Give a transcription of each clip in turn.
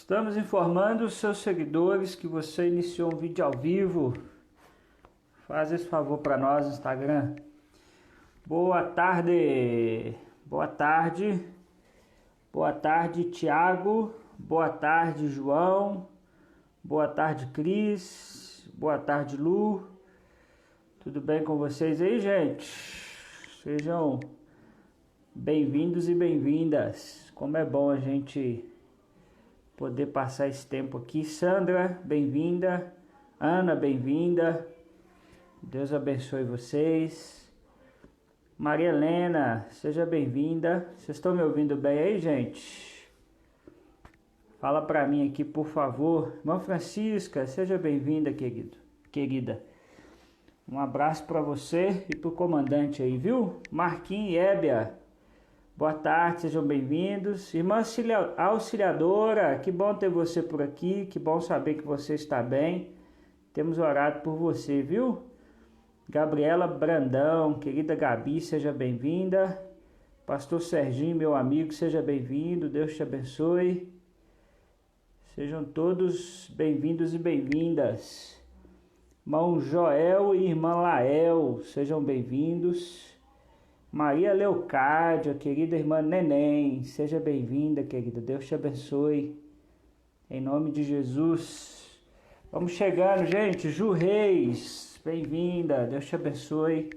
Estamos informando os seus seguidores que você iniciou um vídeo ao vivo. Faz esse favor para nós, Instagram. Boa tarde. Boa tarde. Boa tarde, Tiago. Boa tarde, João. Boa tarde, Cris. Boa tarde, Lu. Tudo bem com vocês aí, gente? Sejam bem-vindos e bem-vindas. Como é bom a gente poder passar esse tempo aqui. Sandra, bem-vinda. Ana, bem-vinda. Deus abençoe vocês. Maria Helena, seja bem-vinda. Vocês estão me ouvindo bem aí, gente? Fala pra mim aqui, por favor. Irmã Francisca, seja bem-vinda, querida. Um abraço para você e pro comandante aí, viu? Marquinhos e Ébia, boa tarde, sejam bem-vindos. Irmã auxiliadora, que bom ter você por aqui, que bom saber que você está bem. Temos orado por você, viu? Gabriela Brandão, querida Gabi, seja bem-vinda. Pastor Serginho, meu amigo, seja bem-vindo, Deus te abençoe. Sejam todos bem-vindos e bem-vindas. Irmão Joel e irmã Lael, sejam bem-vindos. Maria Leocádia, querida irmã Neném, seja bem-vinda, querida. Deus te abençoe. Em nome de Jesus. Vamos chegando, gente. Ju Reis, bem-vinda. Deus te abençoe.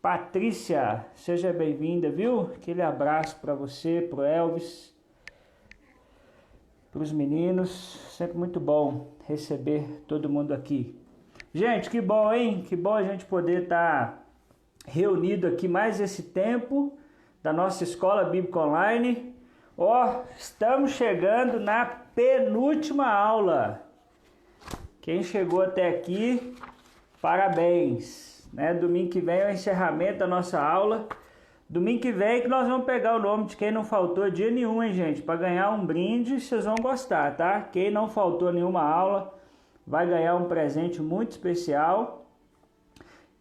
Patrícia, seja bem-vinda, viu? Aquele abraço para você, pro Elvis, para os meninos. Sempre muito bom receber todo mundo aqui. Gente, que bom, hein? Que bom a gente poder estar reunido aqui mais esse tempo da nossa Escola Bíblica Online. Estamos chegando na penúltima aula. Quem chegou até aqui, parabéns, né? Domingo que vem é o encerramento da nossa aula. Domingo que vem que nós vamos pegar o nome de quem não faltou dia nenhum, hein, gente? Para ganhar um brinde, vocês vão gostar, tá? Quem não faltou nenhuma aula vai ganhar um presente muito especial.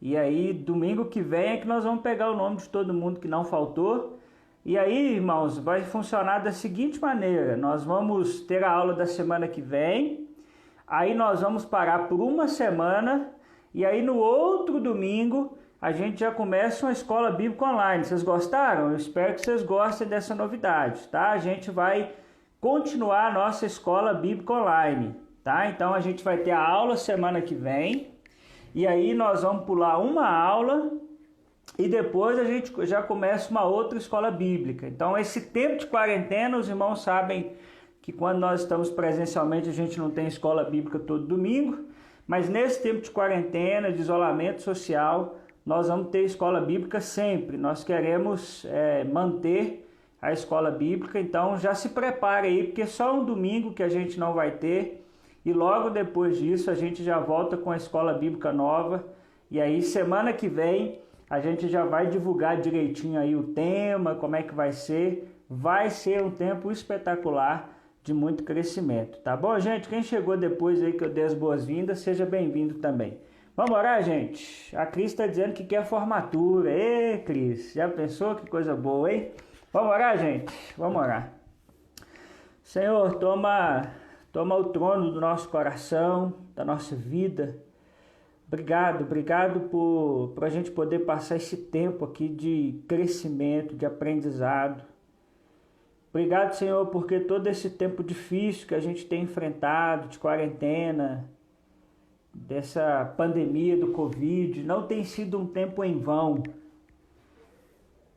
E aí, domingo que vem é que nós vamos pegar o nome de todo mundo que não faltou. E aí, irmãos, vai funcionar da seguinte maneira. Nós vamos ter a aula da semana que vem. Aí nós vamos parar por uma semana. E aí, no outro domingo, a gente já começa uma escola bíblica online. Vocês gostaram? Eu espero que vocês gostem dessa novidade, tá? A gente vai continuar a nossa escola bíblica online. Tá? Então a gente vai ter a aula semana que vem, e aí nós vamos pular uma aula, e depois a gente já começa uma outra escola bíblica. Então esse tempo de quarentena, os irmãos sabem que quando nós estamos presencialmente a gente não tem escola bíblica todo domingo, mas nesse tempo de quarentena, de isolamento social, nós vamos ter escola bíblica sempre. Nós queremos manter a escola bíblica, então já se prepare aí, porque só um domingo que a gente não vai ter. E logo depois disso a gente já volta com a escola bíblica nova. E aí semana que vem a gente já vai divulgar direitinho aí o tema, como é que vai ser. Vai ser um tempo espetacular de muito crescimento, tá bom, gente? Quem chegou depois aí que eu dei as boas-vindas, seja bem-vindo também. Vamos orar, gente? A Cris está dizendo que quer formatura. Ê, Cris, já pensou? Que coisa boa, hein? Vamos orar, gente? Vamos orar. Senhor, toma o trono do nosso coração, da nossa vida. Obrigado por a gente poder passar esse tempo aqui de crescimento, de aprendizado. Obrigado, Senhor, porque todo esse tempo difícil que a gente tem enfrentado, de quarentena, dessa pandemia do Covid, não tem sido um tempo em vão.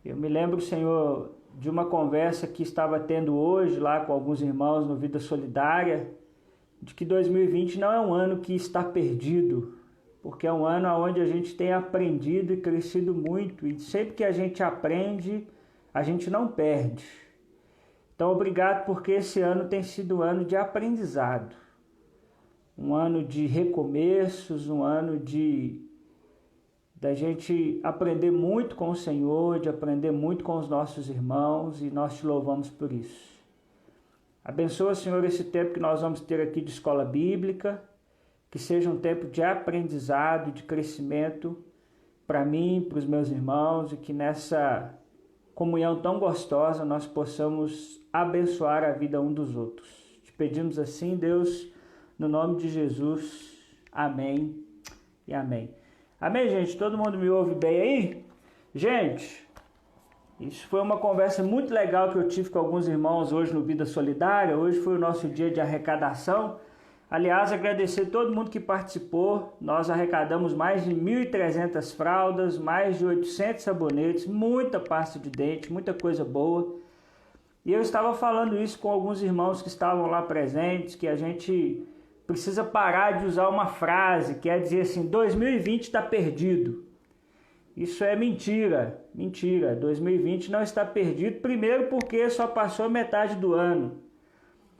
Eu me lembro, Senhor, de uma conversa que estava tendo hoje lá com alguns irmãos no Vida Solidária, de que 2020 não é um ano que está perdido, porque é um ano onde a gente tem aprendido e crescido muito, e sempre que a gente aprende, a gente não perde. Então, obrigado, porque esse ano tem sido um ano de aprendizado, um ano de recomeços, um ano da gente aprender muito com o Senhor, de aprender muito com os nossos irmãos, e nós te louvamos por isso. Abençoa, Senhor, esse tempo que nós vamos ter aqui de escola bíblica, que seja um tempo de aprendizado, de crescimento para mim, para os meus irmãos, e que nessa comunhão tão gostosa nós possamos abençoar a vida um dos outros. Te pedimos assim, Deus, no nome de Jesus. Amém e amém. Amém, gente? Todo mundo me ouve bem aí? Gente, isso foi uma conversa muito legal que eu tive com alguns irmãos hoje no Vida Solidária. Hoje foi o nosso dia de arrecadação. Aliás, agradecer todo mundo que participou. Nós arrecadamos mais de 1.300 fraldas, mais de 800 sabonetes, muita pasta de dente, muita coisa boa. E eu estava falando isso com alguns irmãos que estavam lá presentes, que a gente precisa parar de usar uma frase que é dizer assim, 2020 está perdido. Isso é mentira, mentira. 2020 não está perdido, primeiro porque só passou metade do ano.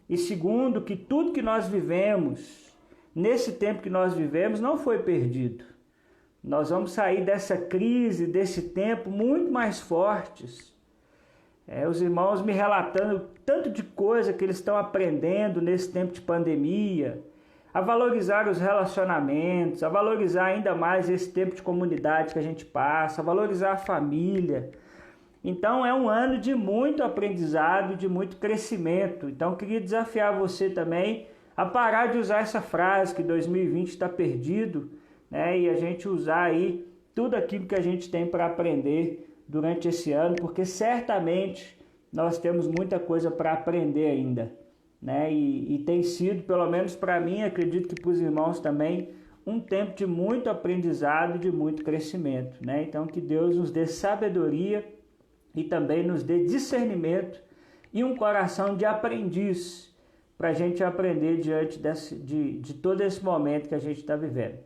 E segundo, que tudo que nós vivemos, nesse tempo que nós vivemos, não foi perdido. Nós vamos sair dessa crise, desse tempo, muito mais fortes. Os irmãos me relatando tanto de coisa que eles estão aprendendo nesse tempo de pandemia, a valorizar os relacionamentos, a valorizar ainda mais esse tempo de comunidade que a gente passa, a valorizar a família. Então é um ano de muito aprendizado, de muito crescimento. Então eu queria desafiar você também a parar de usar essa frase que 2020 está perdido, né? E a gente usar aí tudo aquilo que a gente tem para aprender durante esse ano, porque certamente nós temos muita coisa para aprender ainda, né? E tem sido, pelo menos para mim, acredito que para os irmãos também, um tempo de muito aprendizado, de muito crescimento, né? Então que Deus nos dê sabedoria e também nos dê discernimento e um coração de aprendiz para a gente aprender diante de todo esse momento que a gente está vivendo.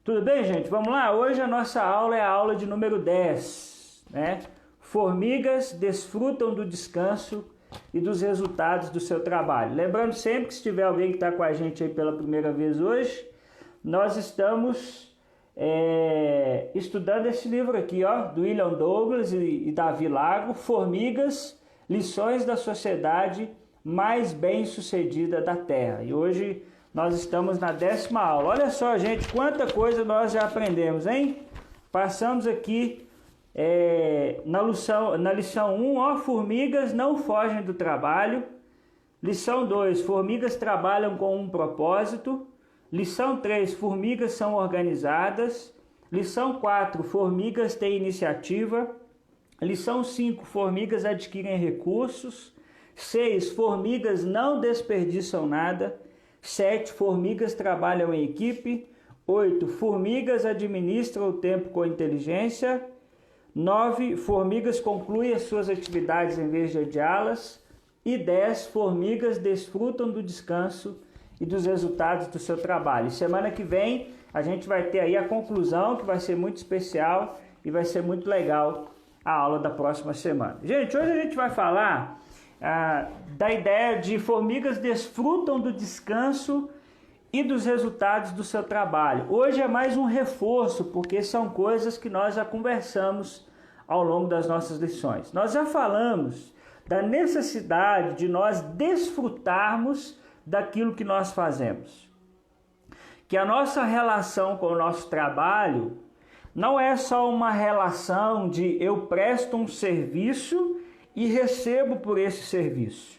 Tudo bem, gente? Vamos lá? Hoje a nossa aula é a aula de número 10, né? Formigas desfrutam do descanso e dos resultados do seu trabalho. Lembrando sempre que se tiver alguém que está com a gente aí pela primeira vez hoje, nós estamos estudando esse livro aqui, ó, do William Douglas e Davi Lago, Formigas, Lições da Sociedade Mais Bem-Sucedida da Terra. E hoje nós estamos na 10ª aula. Olha só, gente, quanta coisa nós já aprendemos, hein? Passamos aqui na lição 1, ó, formigas não fogem do trabalho. Lição 2, formigas trabalham com um propósito. Lição 3, formigas são organizadas. Lição 4, formigas têm iniciativa. Lição 5, formigas adquirem recursos. 6, formigas não desperdiçam nada. 7, formigas trabalham em equipe. 8, formigas administram o tempo com inteligência. 9, formigas concluem as suas atividades em vez de adiá-las. E 10, formigas desfrutam do descanso e dos resultados do seu trabalho. Semana que vem a gente vai ter aí a conclusão, que vai ser muito especial e vai ser muito legal a aula da próxima semana. Gente, hoje a gente vai falar da ideia de formigas desfrutam do descanso e dos resultados do seu trabalho. Hoje é mais um reforço, porque são coisas que nós já conversamos ao longo das nossas lições. Nós já falamos da necessidade de nós desfrutarmos daquilo que nós fazemos. Que a nossa relação com o nosso trabalho não é só uma relação de eu presto um serviço e recebo por esse serviço.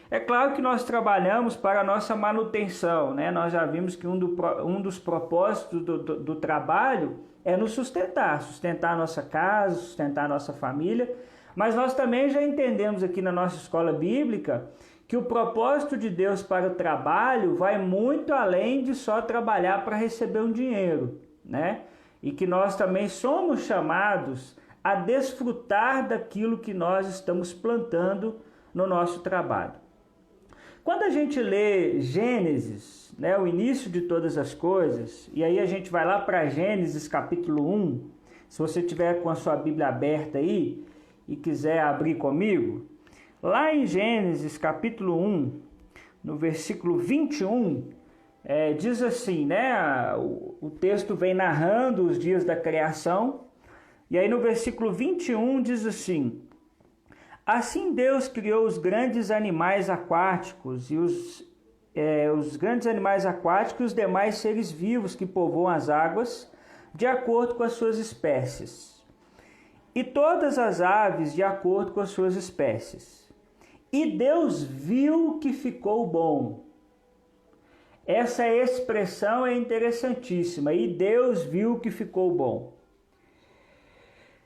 É claro que nós trabalhamos para a nossa manutenção, né? Nós já vimos que um dos propósitos do trabalho é nos sustentar a nossa casa, sustentar a nossa família, mas nós também já entendemos aqui na nossa escola bíblica que o propósito de Deus para o trabalho vai muito além de só trabalhar para receber um dinheiro, né? E que nós também somos chamados a desfrutar daquilo que nós estamos plantando no nosso trabalho. Quando a gente lê Gênesis, né, o início de todas as coisas, e aí a gente vai lá para Gênesis capítulo 1, se você tiver com a sua Bíblia aberta aí e quiser abrir comigo, lá em Gênesis capítulo 1, no versículo 21, diz assim, né? O texto vem narrando os dias da criação, e aí no versículo 21 diz assim: assim Deus criou os grandes animais aquáticos e os grandes animais aquáticos e os demais seres vivos que povoam as águas, de acordo com as suas espécies, e todas as aves de acordo com as suas espécies. E Deus viu que ficou bom. Essa expressão é interessantíssima. E Deus viu que ficou bom.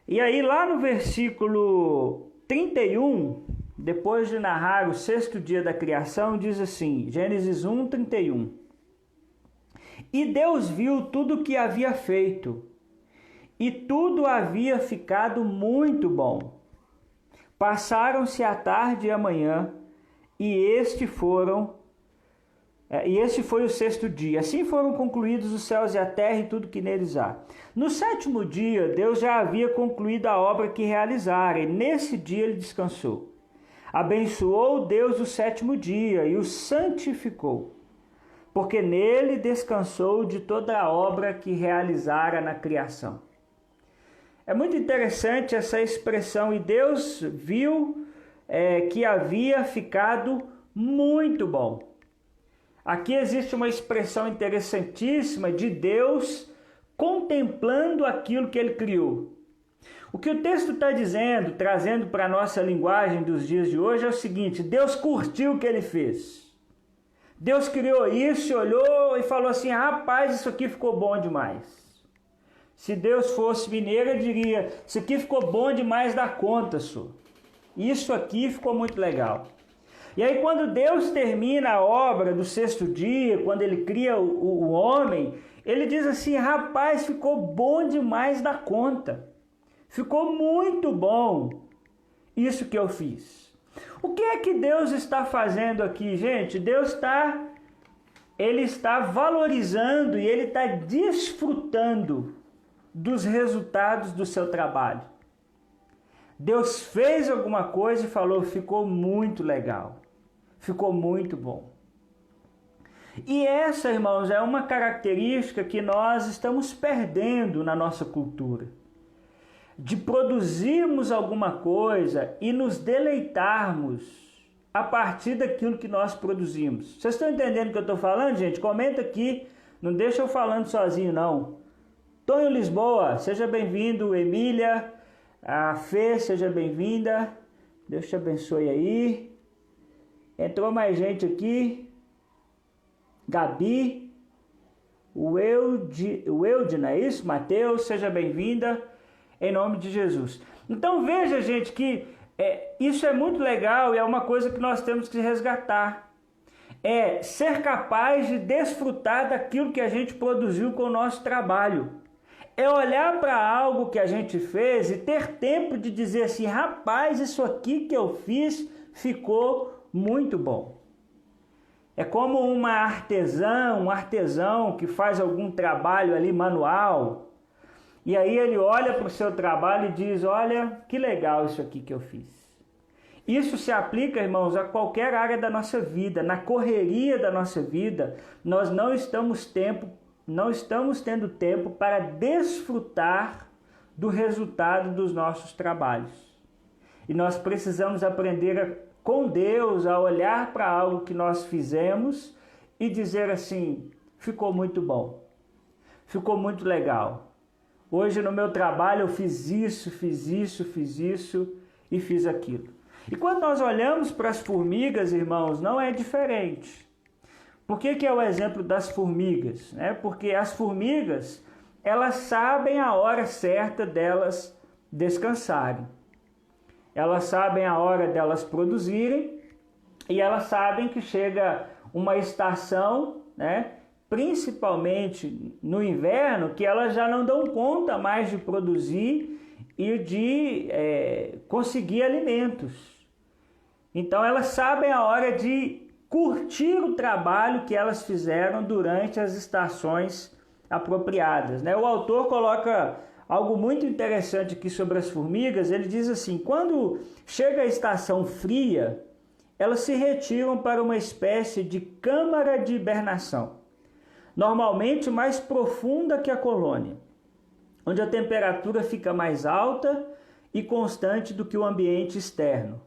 E aí lá no versículo 31, depois de narrar o sexto dia da criação, diz assim, Gênesis 1, 31. E Deus viu tudo o que havia feito, e tudo havia ficado muito bom. Passaram-se a tarde e a manhã, e este foi o sexto dia. Assim foram concluídos os céus e a terra e tudo que neles há. No sétimo dia, Deus já havia concluído a obra que realizara, e nesse dia ele descansou. Abençoou Deus o sétimo dia e o santificou, porque nele descansou de toda a obra que realizara na criação. É muito interessante essa expressão, e Deus viu que havia ficado muito bom. Aqui existe uma expressão interessantíssima de Deus contemplando aquilo que ele criou. O que o texto está dizendo, trazendo para a nossa linguagem dos dias de hoje, é o seguinte: Deus curtiu o que ele fez. Deus criou isso, olhou e falou assim, rapaz, isso aqui ficou bom demais. Se Deus fosse mineiro, ele diria, isso aqui ficou bom demais da conta, senhor. Isso aqui ficou muito legal. E aí quando Deus termina a obra do sexto dia, quando ele cria o homem, ele diz assim, rapaz, ficou bom demais da conta. Ficou muito bom isso que eu fiz. O que é que Deus está fazendo aqui, gente? Ele está valorizando e ele está desfrutando dos resultados do seu trabalho. Deus fez alguma coisa e falou, ficou muito legal, ficou muito bom. E essa, irmãos, é uma característica que nós estamos perdendo na nossa cultura. De produzirmos alguma coisa e nos deleitarmos a partir daquilo que nós produzimos. Vocês estão entendendo o que eu estou falando, gente? Comenta aqui, não deixa eu falando sozinho, não. Tonho Lisboa, seja bem-vindo. Emília, a Fê, seja bem-vinda. Deus te abençoe aí. Entrou mais gente aqui. Gabi, o Eude, não é isso? Mateus, seja bem-vinda. Em nome de Jesus. Então veja, gente, que isso é muito legal e é uma coisa que nós temos que resgatar. É ser capaz de desfrutar daquilo que a gente produziu com o nosso trabalho. É olhar para algo que a gente fez e ter tempo de dizer assim, rapaz, isso aqui que eu fiz ficou muito bom. É como um artesão que faz algum trabalho ali manual. E aí ele olha para o seu trabalho e diz, olha, que legal isso aqui que eu fiz. Isso se aplica, irmãos, a qualquer área da nossa vida. Na correria da nossa vida, nós não estamos tendo tempo para desfrutar do resultado dos nossos trabalhos. E nós precisamos aprender com Deus a olhar para algo que nós fizemos e dizer assim, ficou muito bom, ficou muito legal. Hoje no meu trabalho eu fiz isso e fiz aquilo. E quando nós olhamos para as formigas, irmãos, não é diferente. Por que é o exemplo das formigas? Porque as formigas, elas sabem a hora certa delas descansarem. Elas sabem a hora delas produzirem e elas sabem que chega uma estação, principalmente no inverno, que elas já não dão conta mais de produzir e de conseguir alimentos. Então elas sabem a hora de curtir o trabalho que elas fizeram durante as estações apropriadas. O autor coloca algo muito interessante aqui sobre as formigas. Ele diz assim, quando chega a estação fria, elas se retiram para uma espécie de câmara de hibernação, normalmente mais profunda que a colônia, onde a temperatura fica mais alta e constante do que o ambiente externo.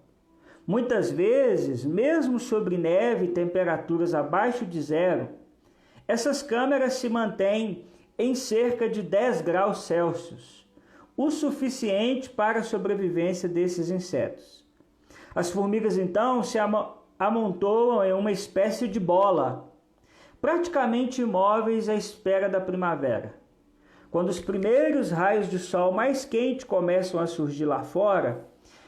Muitas vezes, mesmo sobre neve e temperaturas abaixo de zero, essas câmeras se mantêm em cerca de 10 graus Celsius, o suficiente para a sobrevivência desses insetos. As formigas então se amontoam em uma espécie de bola, praticamente imóveis à espera da primavera. Quando os primeiros raios de sol mais quentes começam a surgir lá fora,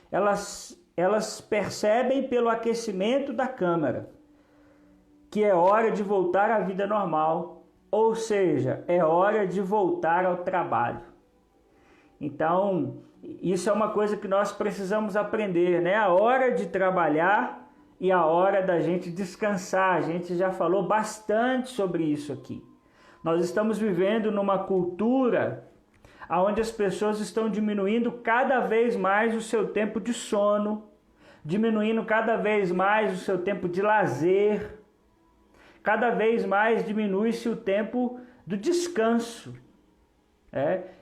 elas percebem pelo aquecimento da câmara que é hora de voltar à vida normal, ou seja, é hora de voltar ao trabalho. Então, isso é uma coisa que nós precisamos aprender, né? A hora de trabalhar e a hora da gente descansar. A gente já falou bastante sobre isso aqui. Nós estamos vivendo numa cultura onde as pessoas estão diminuindo cada vez mais o seu tempo de sono, diminuindo cada vez mais o seu tempo de lazer, cada vez mais diminui-se o tempo do descanso.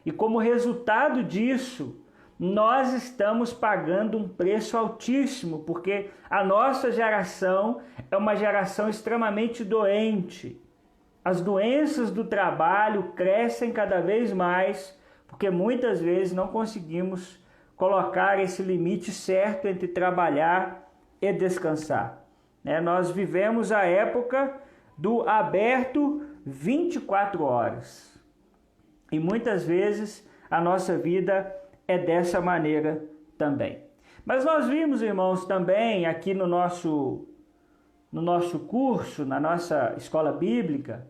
E como resultado disso, nós estamos pagando um preço altíssimo, porque a nossa geração é uma geração extremamente doente. As doenças do trabalho crescem cada vez mais, porque muitas vezes não conseguimos colocar esse limite certo entre trabalhar e descansar. Nós vivemos a época do aberto 24 horas. E muitas vezes a nossa vida é dessa maneira também. Mas nós vimos, irmãos, também aqui no nosso curso, na nossa escola bíblica,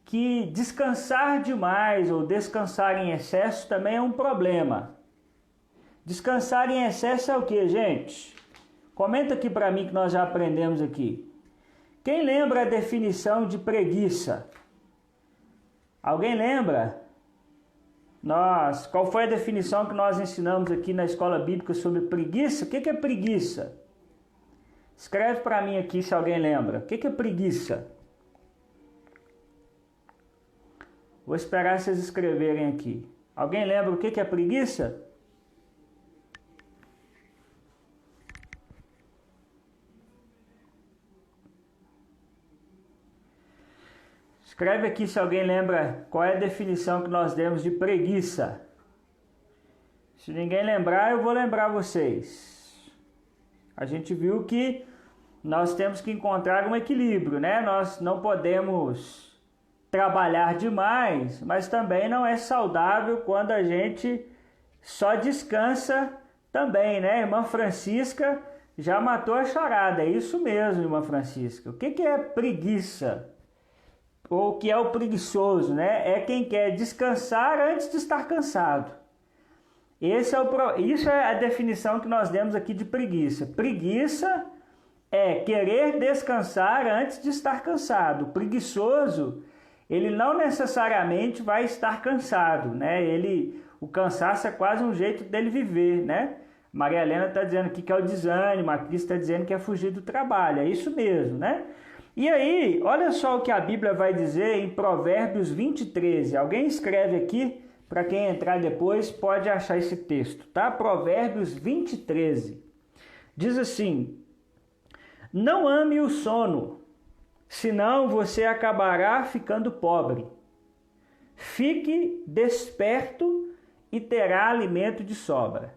que descansar demais ou descansar em excesso também é um problema. Descansar em excesso é o que, gente? Comenta aqui para mim que nós já aprendemos aqui. Quem lembra a definição de preguiça? Alguém lembra? Qual foi a definição que nós ensinamos aqui na escola bíblica sobre preguiça? O que é preguiça? Escreve para mim aqui se alguém lembra. O que é preguiça? Vou esperar vocês escreverem aqui. Alguém lembra o que é preguiça? Escreve aqui se alguém lembra qual é a definição que nós demos de preguiça. Se ninguém lembrar, eu vou lembrar vocês. A gente viu que nós temos que encontrar um equilíbrio, né? Nós não podemos trabalhar demais, mas também não é saudável quando a gente só descansa também, né? Irmã Francisca já matou a charada. É isso mesmo, irmã Francisca. O que é preguiça? Ou o que é o preguiçoso, né? É quem quer descansar antes de estar cansado. Isso é a definição que nós demos aqui de preguiça. Preguiça é querer descansar antes de estar cansado. O preguiçoso, ele não necessariamente vai estar cansado, né? O cansaço é quase um jeito dele viver, né? Maria Helena está dizendo aqui que é o desânimo, a Cris está dizendo que é fugir do trabalho. É isso mesmo, né? E aí, olha só o que a Bíblia vai dizer em Provérbios 20:13. Alguém escreve aqui, para quem entrar depois pode achar esse texto, tá? Provérbios 20:13. Diz assim: não ame o sono, senão você acabará ficando pobre. Fique desperto e terá alimento de sobra.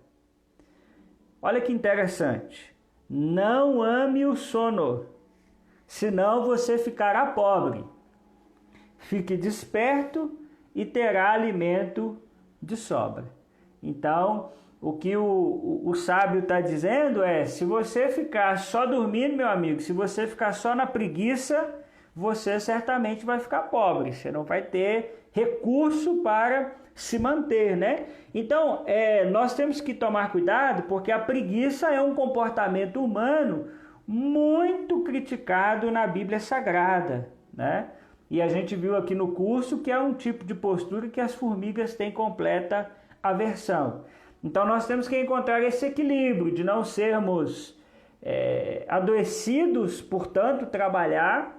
Olha que interessante. Não ame o sono, senão você ficará pobre. Fique desperto e terá alimento de sobra. Então, o que o sábio está dizendo é, se você ficar só dormindo, meu amigo, se você ficar só na preguiça, você certamente vai ficar pobre. Você não vai ter recurso para se manter, né? Então, nós temos que tomar cuidado, porque a preguiça é um comportamento humano muito criticado na Bíblia Sagrada, né? E a gente viu aqui no curso que é um tipo de postura que as formigas têm completa aversão. Então nós temos que encontrar esse equilíbrio de não sermos adoecidos por tanto trabalhar,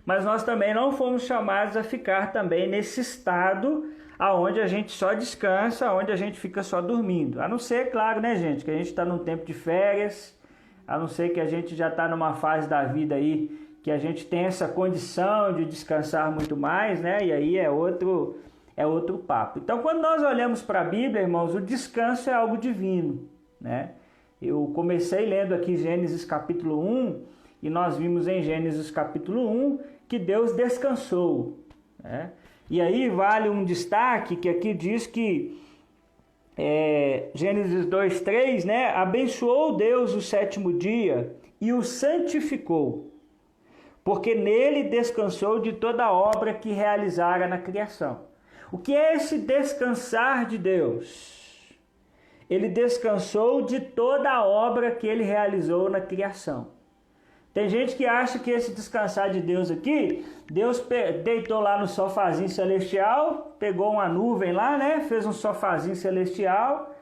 mas nós também não fomos chamados a ficar também nesse estado aonde a gente só descansa, onde a gente fica só dormindo. A não ser, claro, né, gente, que a gente está num tempo de férias, a não ser que a gente já está numa fase da vida aí que a gente tem essa condição de descansar muito mais, né? E aí é outro papo. Então, quando nós olhamos para a Bíblia, irmãos, o descanso é algo divino, né? Eu comecei lendo aqui Gênesis capítulo 1 e nós vimos em Gênesis capítulo 1 que Deus descansou, né? E aí vale um destaque que aqui diz que Gênesis 2:3, né? Abençoou Deus o sétimo dia e o santificou, porque nele descansou de toda a obra que realizara na criação. O que é esse descansar de Deus? Ele descansou de toda a obra que ele realizou na criação. Tem gente que acha que esse descansar de Deus aqui, Deus deitou lá no sofazinho celestial, pegou uma nuvem lá, né? Fez um sofazinho celestial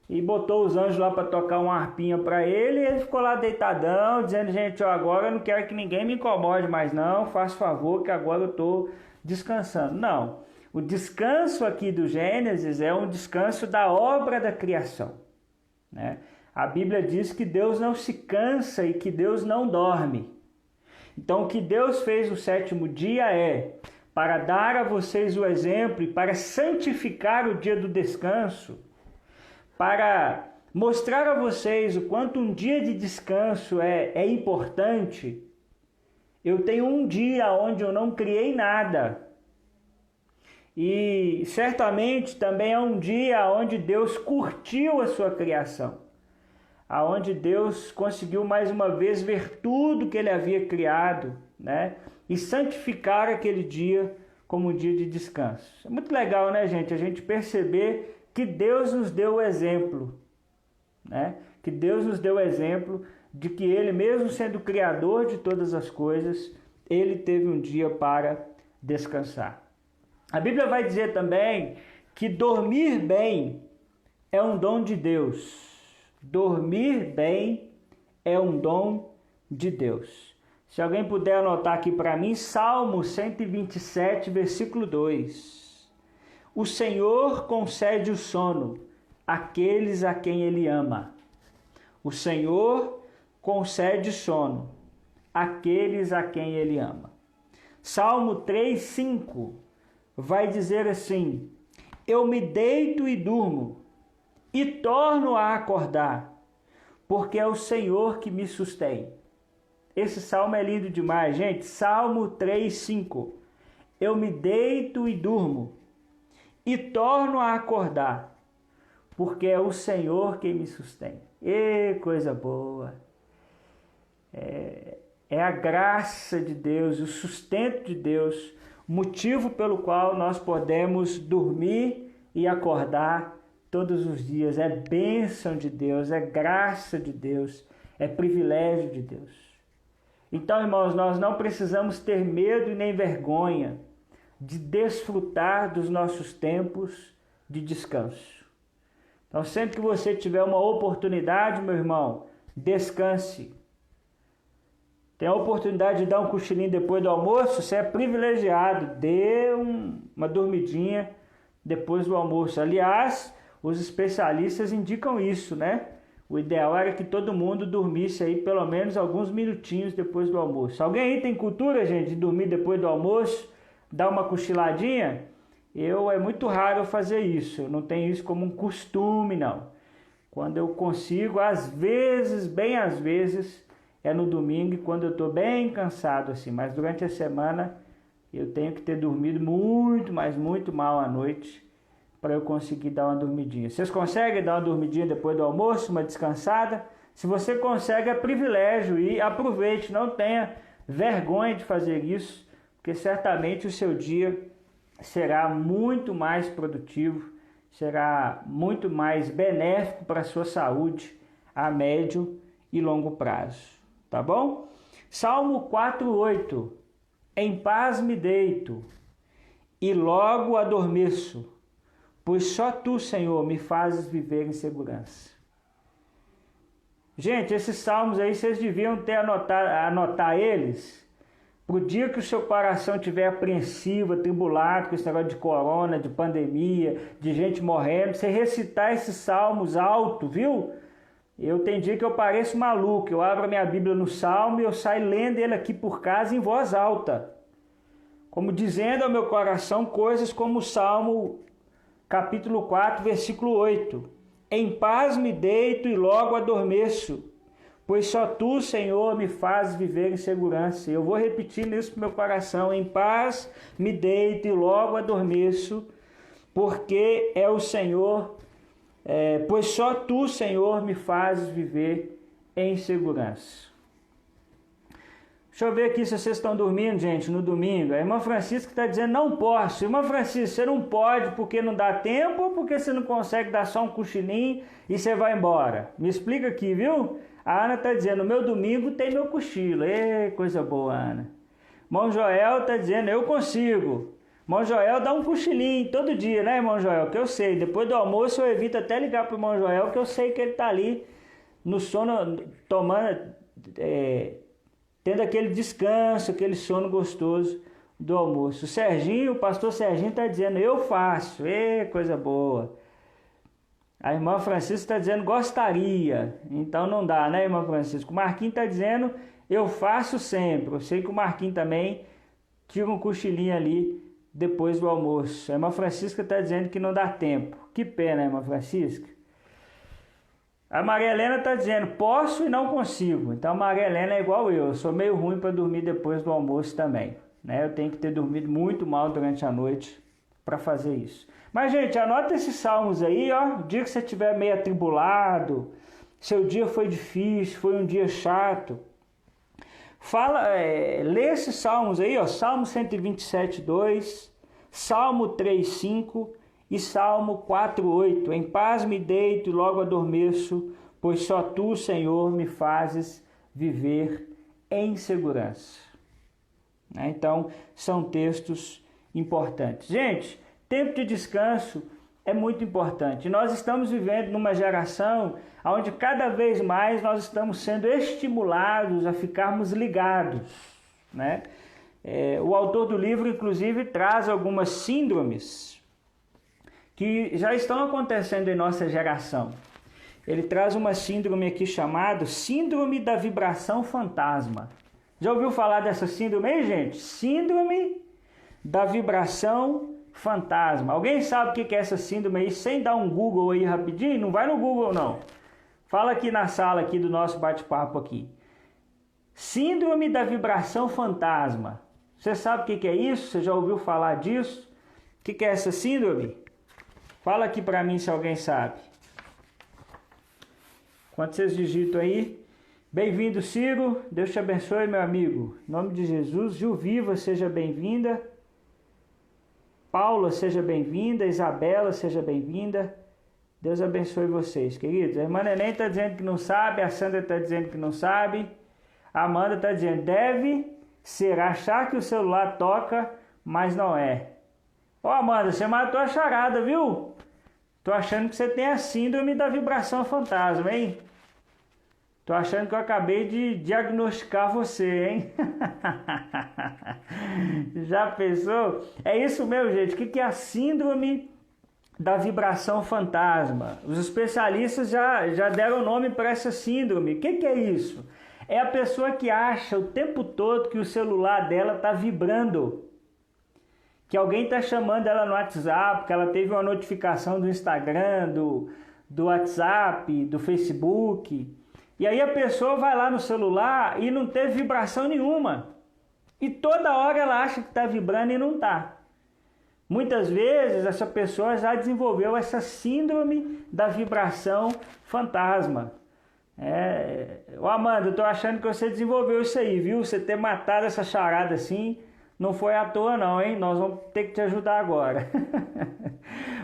e botou os anjos lá para tocar uma harpinha para ele, e ele ficou lá deitadão, dizendo: gente, ó, agora eu não quero que ninguém me incomode mais não, faz favor que agora eu estou descansando. Não. O descanso aqui do Gênesis é um descanso da obra da criação, né? A Bíblia diz que Deus não se cansa e que Deus não dorme. Então, o que Deus fez no sétimo dia é para dar a vocês o exemplo e para santificar o dia do descanso, para mostrar a vocês o quanto um dia de descanso é importante. Eu tenho um dia onde eu não criei nada. E certamente também é um dia onde Deus curtiu a sua criação, aonde Deus conseguiu mais uma vez ver tudo que ele havia criado, né? E santificar aquele dia como um dia de descanso. É muito legal, né, gente? A gente perceber que Deus nos deu o exemplo, né? Que Deus nos deu o exemplo de que ele, mesmo sendo o criador de todas as coisas, ele teve um dia para descansar. A Bíblia vai dizer também que dormir bem é um dom de Deus. Dormir bem é um dom de Deus. Se alguém puder anotar aqui para mim, Salmo 127, versículo 2. O Senhor concede o sono àqueles a quem Ele ama. O Senhor concede sono àqueles a quem Ele ama. Salmo 3:5 vai dizer assim: eu me deito e durmo, e torno a acordar, porque é o Senhor que me sustém. Esse salmo é lindo demais, gente. Salmo 3:5. Eu me deito e durmo, e torno a acordar, porque é o Senhor que me sustém. E coisa boa! É a graça de Deus, o sustento de Deus, motivo pelo qual nós podemos dormir e acordar todos os dias. É bênção de Deus, é graça de Deus, é privilégio de Deus. Então, irmãos, nós não precisamos ter medo e nem vergonha de desfrutar dos nossos tempos de descanso. Então, sempre que você tiver uma oportunidade, meu irmão, descanse. Tem a oportunidade de dar um cochilinho depois do almoço, você é privilegiado, dê uma dormidinha depois do almoço. Aliás, os especialistas indicam isso, né? O ideal era que todo mundo dormisse aí pelo menos alguns minutinhos depois do almoço. Alguém aí tem cultura, gente, de dormir depois do almoço, dar uma cochiladinha? É muito raro eu fazer isso, eu não tenho isso como um costume, não. Quando eu consigo, às vezes, bem às vezes, é no domingo, quando eu estou bem cansado assim, mas durante a semana eu tenho que ter dormido muito, mas muito mal à noite para eu conseguir dar uma dormidinha. Vocês conseguem dar uma dormidinha depois do almoço, uma descansada? Se você consegue, é privilégio, e aproveite, não tenha vergonha de fazer isso, porque certamente o seu dia será muito mais produtivo, será muito mais benéfico para a sua saúde a médio e longo prazo. Tá bom? Salmo 4:8. Em paz me deito e logo adormeço, pois só tu, Senhor, me fazes viver em segurança. Gente, esses salmos aí vocês deviam anotar eles pro dia que o seu coração estiver apreensivo, atribulado com esse negócio de corona, de pandemia, de gente morrendo, você recitar esses salmos alto, viu? Tem dia que eu pareço maluco, eu abro a minha Bíblia no Salmo e eu saio lendo ele aqui por casa em voz alta, como dizendo ao meu coração coisas como o Salmo capítulo 4, versículo 8. Em paz me deito e logo adormeço, pois só tu, Senhor, me fazes viver em segurança. Eu vou repetir isso para o meu coração: em paz me deito e logo adormeço, porque é o Senhor, pois só tu, Senhor, me fazes viver em segurança. Deixa eu ver aqui se vocês estão dormindo, gente, no domingo. A irmã Francisca está dizendo: não posso. Irmã Francisca, você não pode porque não dá tempo ou porque você não consegue dar só um cochilinho e você vai embora? Me explica aqui, viu? A Ana está dizendo: meu domingo tem meu cochilo. Ê, coisa boa, Ana. Irmão Joel está dizendo: eu consigo. Irmão Joel dá um cochilinho todo dia, né, irmão Joel? Que eu sei. Depois do almoço eu evito até ligar para o irmão Joel, que eu sei que ele está ali no sono, tomando... tendo aquele descanso, aquele sono gostoso do almoço. O pastor Serginho está dizendo: eu faço. Coisa boa. A irmã Francisca está dizendo: gostaria. Então não dá, né, irmã Francisca? O Marquinhos está dizendo: eu faço sempre. Eu sei que o Marquinhos também tira um cochilinho ali depois do almoço. A irmã Francisca está dizendo que não dá tempo. Que pena, irmã Francisca. A Maria Helena está dizendo: posso e não consigo. Então a Maria Helena é igual eu sou meio ruim para dormir depois do almoço também, né? Eu tenho que ter dormido muito mal durante a noite para fazer isso. Mas, gente, anota esses salmos aí, ó. O dia que você estiver meio atribulado, seu dia foi difícil, foi um dia chato, lê esses salmos aí, ó. Salmo 127, 2, Salmo 3, 5 e Salmo 4:8. Em paz me deito e logo adormeço, pois só tu, Senhor, me fazes viver em segurança. Então, são textos importantes. Gente, tempo de descanso é muito importante. Nós estamos vivendo numa geração onde cada vez mais nós estamos sendo estimulados a ficarmos ligados, né? O autor do livro, inclusive, traz algumas síndromes que já estão acontecendo em nossa geração. Ele traz uma síndrome aqui chamada Síndrome da Vibração Fantasma. Já ouviu falar dessa síndrome aí, gente? Síndrome da Vibração Fantasma. Alguém sabe o que é essa síndrome aí, sem dar um Google aí rapidinho? Não vai no Google, não. Fala aqui na sala aqui do nosso bate-papo aqui. Síndrome da Vibração Fantasma. Você sabe o que é isso? Você já ouviu falar disso? O que é essa síndrome? Fala aqui para mim se alguém sabe. Quando vocês digitam aí. Bem-vindo, Ciro. Deus te abençoe, meu amigo. Em nome de Jesus. Gilviva, seja bem-vinda. Paula, seja bem-vinda. Isabela, seja bem-vinda. Deus abençoe vocês, queridos. A irmã Neném está dizendo que não sabe. A Sandra está dizendo que não sabe. A Amanda está dizendo: deve ser achar que o celular toca, mas não é. Ó, Amanda, você matou a charada, viu? Tô achando que você tem a síndrome da vibração fantasma, hein? Tô achando que eu acabei de diagnosticar você, hein? Já pensou? É isso mesmo, gente. O que é a síndrome da vibração fantasma? Os especialistas já deram nome para essa síndrome. O que é isso? É a pessoa que acha o tempo todo que o celular dela está vibrando. Que alguém está chamando ela no WhatsApp, que ela teve uma notificação do Instagram, do WhatsApp, do Facebook. E aí a pessoa vai lá no celular e não teve vibração nenhuma. E toda hora ela acha que está vibrando e não está. Muitas vezes essa pessoa já desenvolveu essa síndrome da vibração fantasma. Ô Amanda, eu estou achando que você desenvolveu isso aí, viu? Você ter matado essa charada assim... Não foi à toa não, hein? Nós vamos ter que te ajudar agora.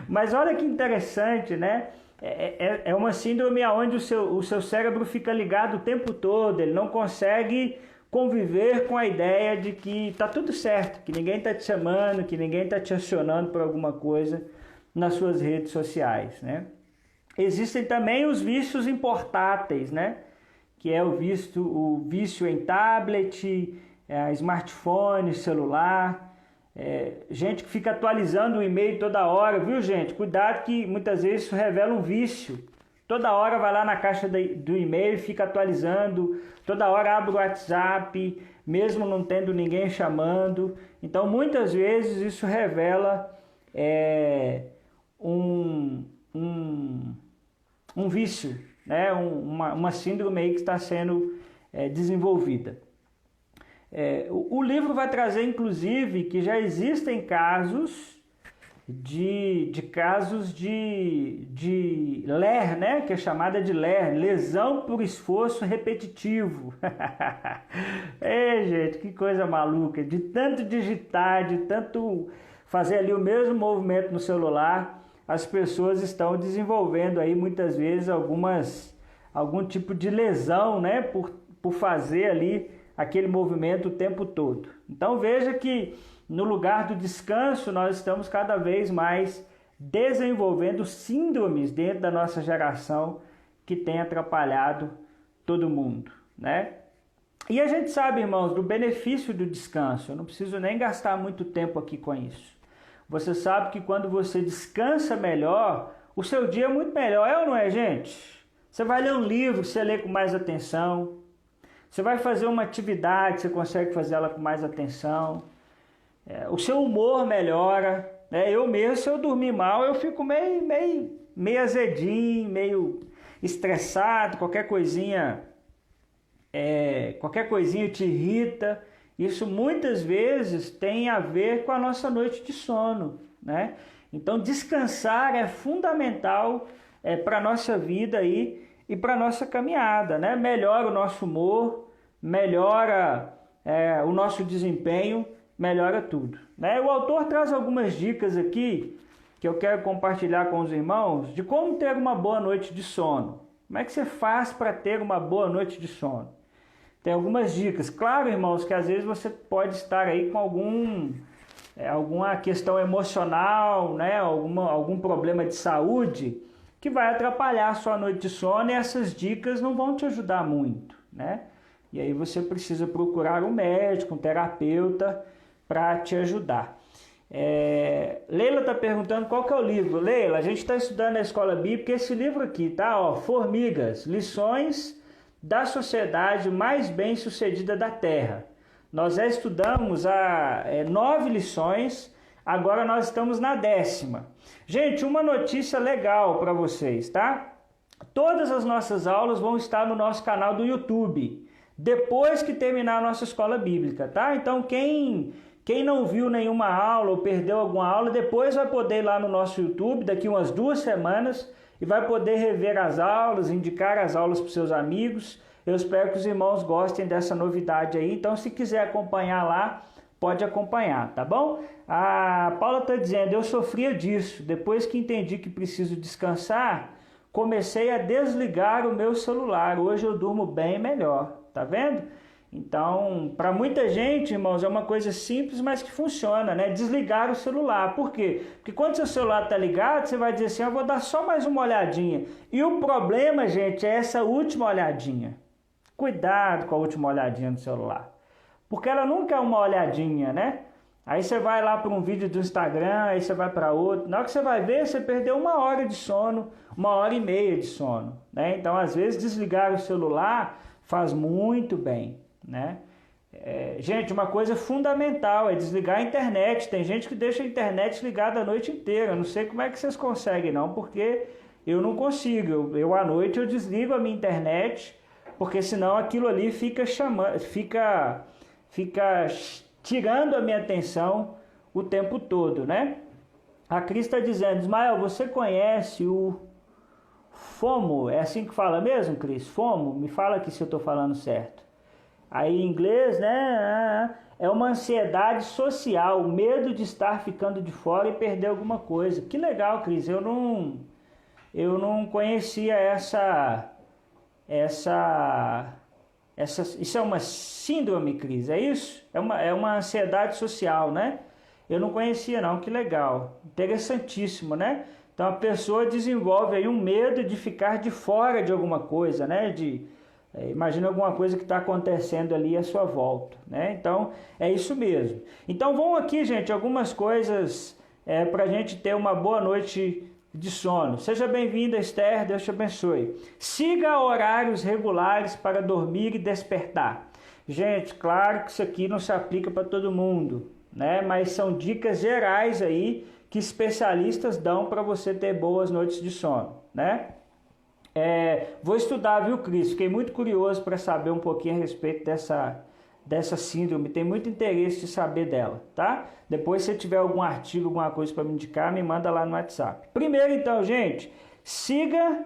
Mas olha que interessante, né? É uma síndrome onde o seu cérebro fica ligado o tempo todo. Ele não consegue conviver com a ideia de que está tudo certo, que ninguém está te chamando, que ninguém está te acionando por alguma coisa nas suas redes sociais, né? Existem também os vícios em portáteis, né? Que é o vício em tablet, smartphone, celular, gente que fica atualizando o e-mail toda hora, viu, gente? Cuidado que muitas vezes isso revela um vício. Toda hora vai lá na caixa do e-mail e fica atualizando, toda hora abre o WhatsApp, mesmo não tendo ninguém chamando. Então, muitas vezes isso revela um vício, né? Uma síndrome aí que está sendo desenvolvida. O livro vai trazer, inclusive, que já existem casos de LER, né? Que é chamada de LER, lesão por esforço repetitivo. Gente, que coisa maluca! De tanto digitar, de tanto fazer ali o mesmo movimento no celular, as pessoas estão desenvolvendo aí muitas vezes algum tipo de lesão, né? Por fazer ali aquele movimento o tempo todo. Então veja que no lugar do descanso nós estamos cada vez mais desenvolvendo síndromes dentro da nossa geração que tem atrapalhado todo mundo, né? E a gente sabe, irmãos, do benefício do descanso. Eu não preciso nem gastar muito tempo aqui com isso. Você sabe que quando você descansa melhor, o seu dia é muito melhor, é ou não é, gente? Você vai ler um livro, você lê com mais atenção. Você vai fazer uma atividade, você consegue fazer ela com mais atenção. O seu humor melhora. Eu mesmo, se eu dormir mal, eu fico meio azedinho, meio estressado, qualquer coisinha te irrita. Isso muitas vezes tem a ver com a nossa noite de sono, né? Então descansar é fundamental para a nossa vida aí e para a nossa caminhada, né? Melhora o nosso humor, melhora o nosso desempenho, melhora tudo, né? O autor traz algumas dicas aqui que eu quero compartilhar com os irmãos de como ter uma boa noite de sono. Como é que você faz para ter uma boa noite de sono? Tem algumas dicas. Claro, irmãos, que às vezes você pode estar aí com alguma questão emocional, né? Algum problema de saúde que vai atrapalhar a sua noite de sono e essas dicas não vão te ajudar muito, né? E aí você precisa procurar um médico, um terapeuta para te ajudar. Leila está perguntando qual que é o livro. Leila, a gente está estudando na Escola Bíblica esse livro aqui, tá? Ó, Formigas, Lições da Sociedade Mais Bem-Sucedida da Terra. Nós já estudamos 9 lições, agora nós estamos na 10ª. Gente, uma notícia legal para vocês, tá? Todas as nossas aulas vão estar no nosso canal do YouTube, depois que terminar a nossa escola bíblica, tá? Então quem não viu nenhuma aula ou perdeu alguma aula, depois vai poder ir lá no nosso YouTube, daqui umas 2 semanas, e vai poder rever as aulas, indicar as aulas para os seus amigos. Eu espero que os irmãos gostem dessa novidade aí. Então, se quiser acompanhar lá, pode acompanhar, tá bom? A Paula está dizendo, eu sofria disso. Depois que entendi que preciso descansar, comecei a desligar o meu celular. Hoje eu durmo bem melhor, tá vendo? Então, para muita gente, irmãos, é uma coisa simples, mas que funciona, né? Desligar o celular. Por quê? Porque quando seu celular está ligado, você vai dizer assim, eu vou dar só mais uma olhadinha. E o problema, gente, é essa última olhadinha. Cuidado com a última olhadinha no celular. Porque ela nunca é uma olhadinha, né? Aí você vai lá para um vídeo do Instagram, aí você vai para outro. Na hora que você vai ver, você perdeu 1 hora de sono, 1h30 de sono, né? Então, às vezes, desligar o celular faz muito bem, né? Gente, uma coisa fundamental é desligar a internet. Tem gente que deixa a internet ligada a noite inteira. Eu não sei como é que vocês conseguem não, porque eu não consigo. Eu à noite eu desligo a minha internet, porque senão aquilo ali fica tirando a minha atenção o tempo todo, né? A Cris está dizendo, Ismael, você conhece o FOMO? É assim que fala mesmo, Cris? FOMO? Me fala aqui se eu estou falando certo. Aí em inglês, né? É uma ansiedade social, medo de estar ficando de fora e perder alguma coisa. Que legal, Cris. Eu não conhecia isso é uma síndrome, Cris, é isso? É uma ansiedade social, né? Eu não conhecia não, que legal. Interessantíssimo, né? Então a pessoa desenvolve aí um medo de ficar de fora de alguma coisa, né? Imagina alguma coisa que está acontecendo ali à sua volta, né? Então, é isso mesmo. Então, vão aqui, gente, algumas coisas para a gente ter uma boa noite de sono. Seja bem-vinda, Esther, Deus te abençoe. Siga horários regulares para dormir e despertar. Gente, claro que isso aqui não se aplica para todo mundo, né? Mas são dicas gerais aí que especialistas dão para você ter boas noites de sono, né? Vou estudar, viu, Cris? Fiquei muito curioso para saber um pouquinho a respeito dessa síndrome. Tem muito interesse de saber dela, tá? Depois, se tiver algum artigo, alguma coisa para me indicar, me manda lá no WhatsApp. Primeiro, então, gente, siga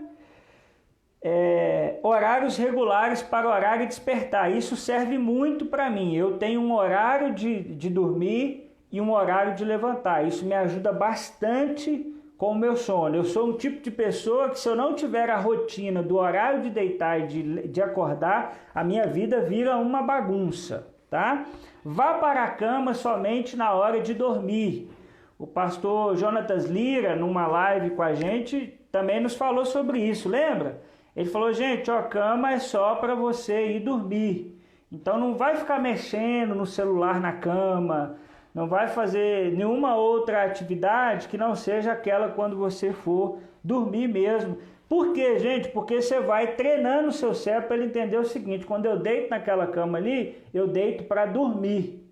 horários regulares para o horário de despertar. Isso serve muito para mim. Eu tenho um horário de dormir e um horário de levantar. Isso me ajuda bastante com o meu sono. Eu sou um tipo de pessoa que, se eu não tiver a rotina do horário de deitar e de acordar, a minha vida vira uma bagunça, tá? Vá para a cama somente na hora de dormir. O pastor Jonatas Lira, numa live com a gente, também nos falou sobre isso, lembra? Ele falou, gente, a cama é só para você ir dormir. Então não vai ficar mexendo no celular na cama, não vai fazer nenhuma outra atividade que não seja aquela quando você for dormir mesmo. Por quê, gente? Porque você vai treinando o seu cérebro para ele entender o seguinte: quando eu deito naquela cama ali, eu deito para dormir.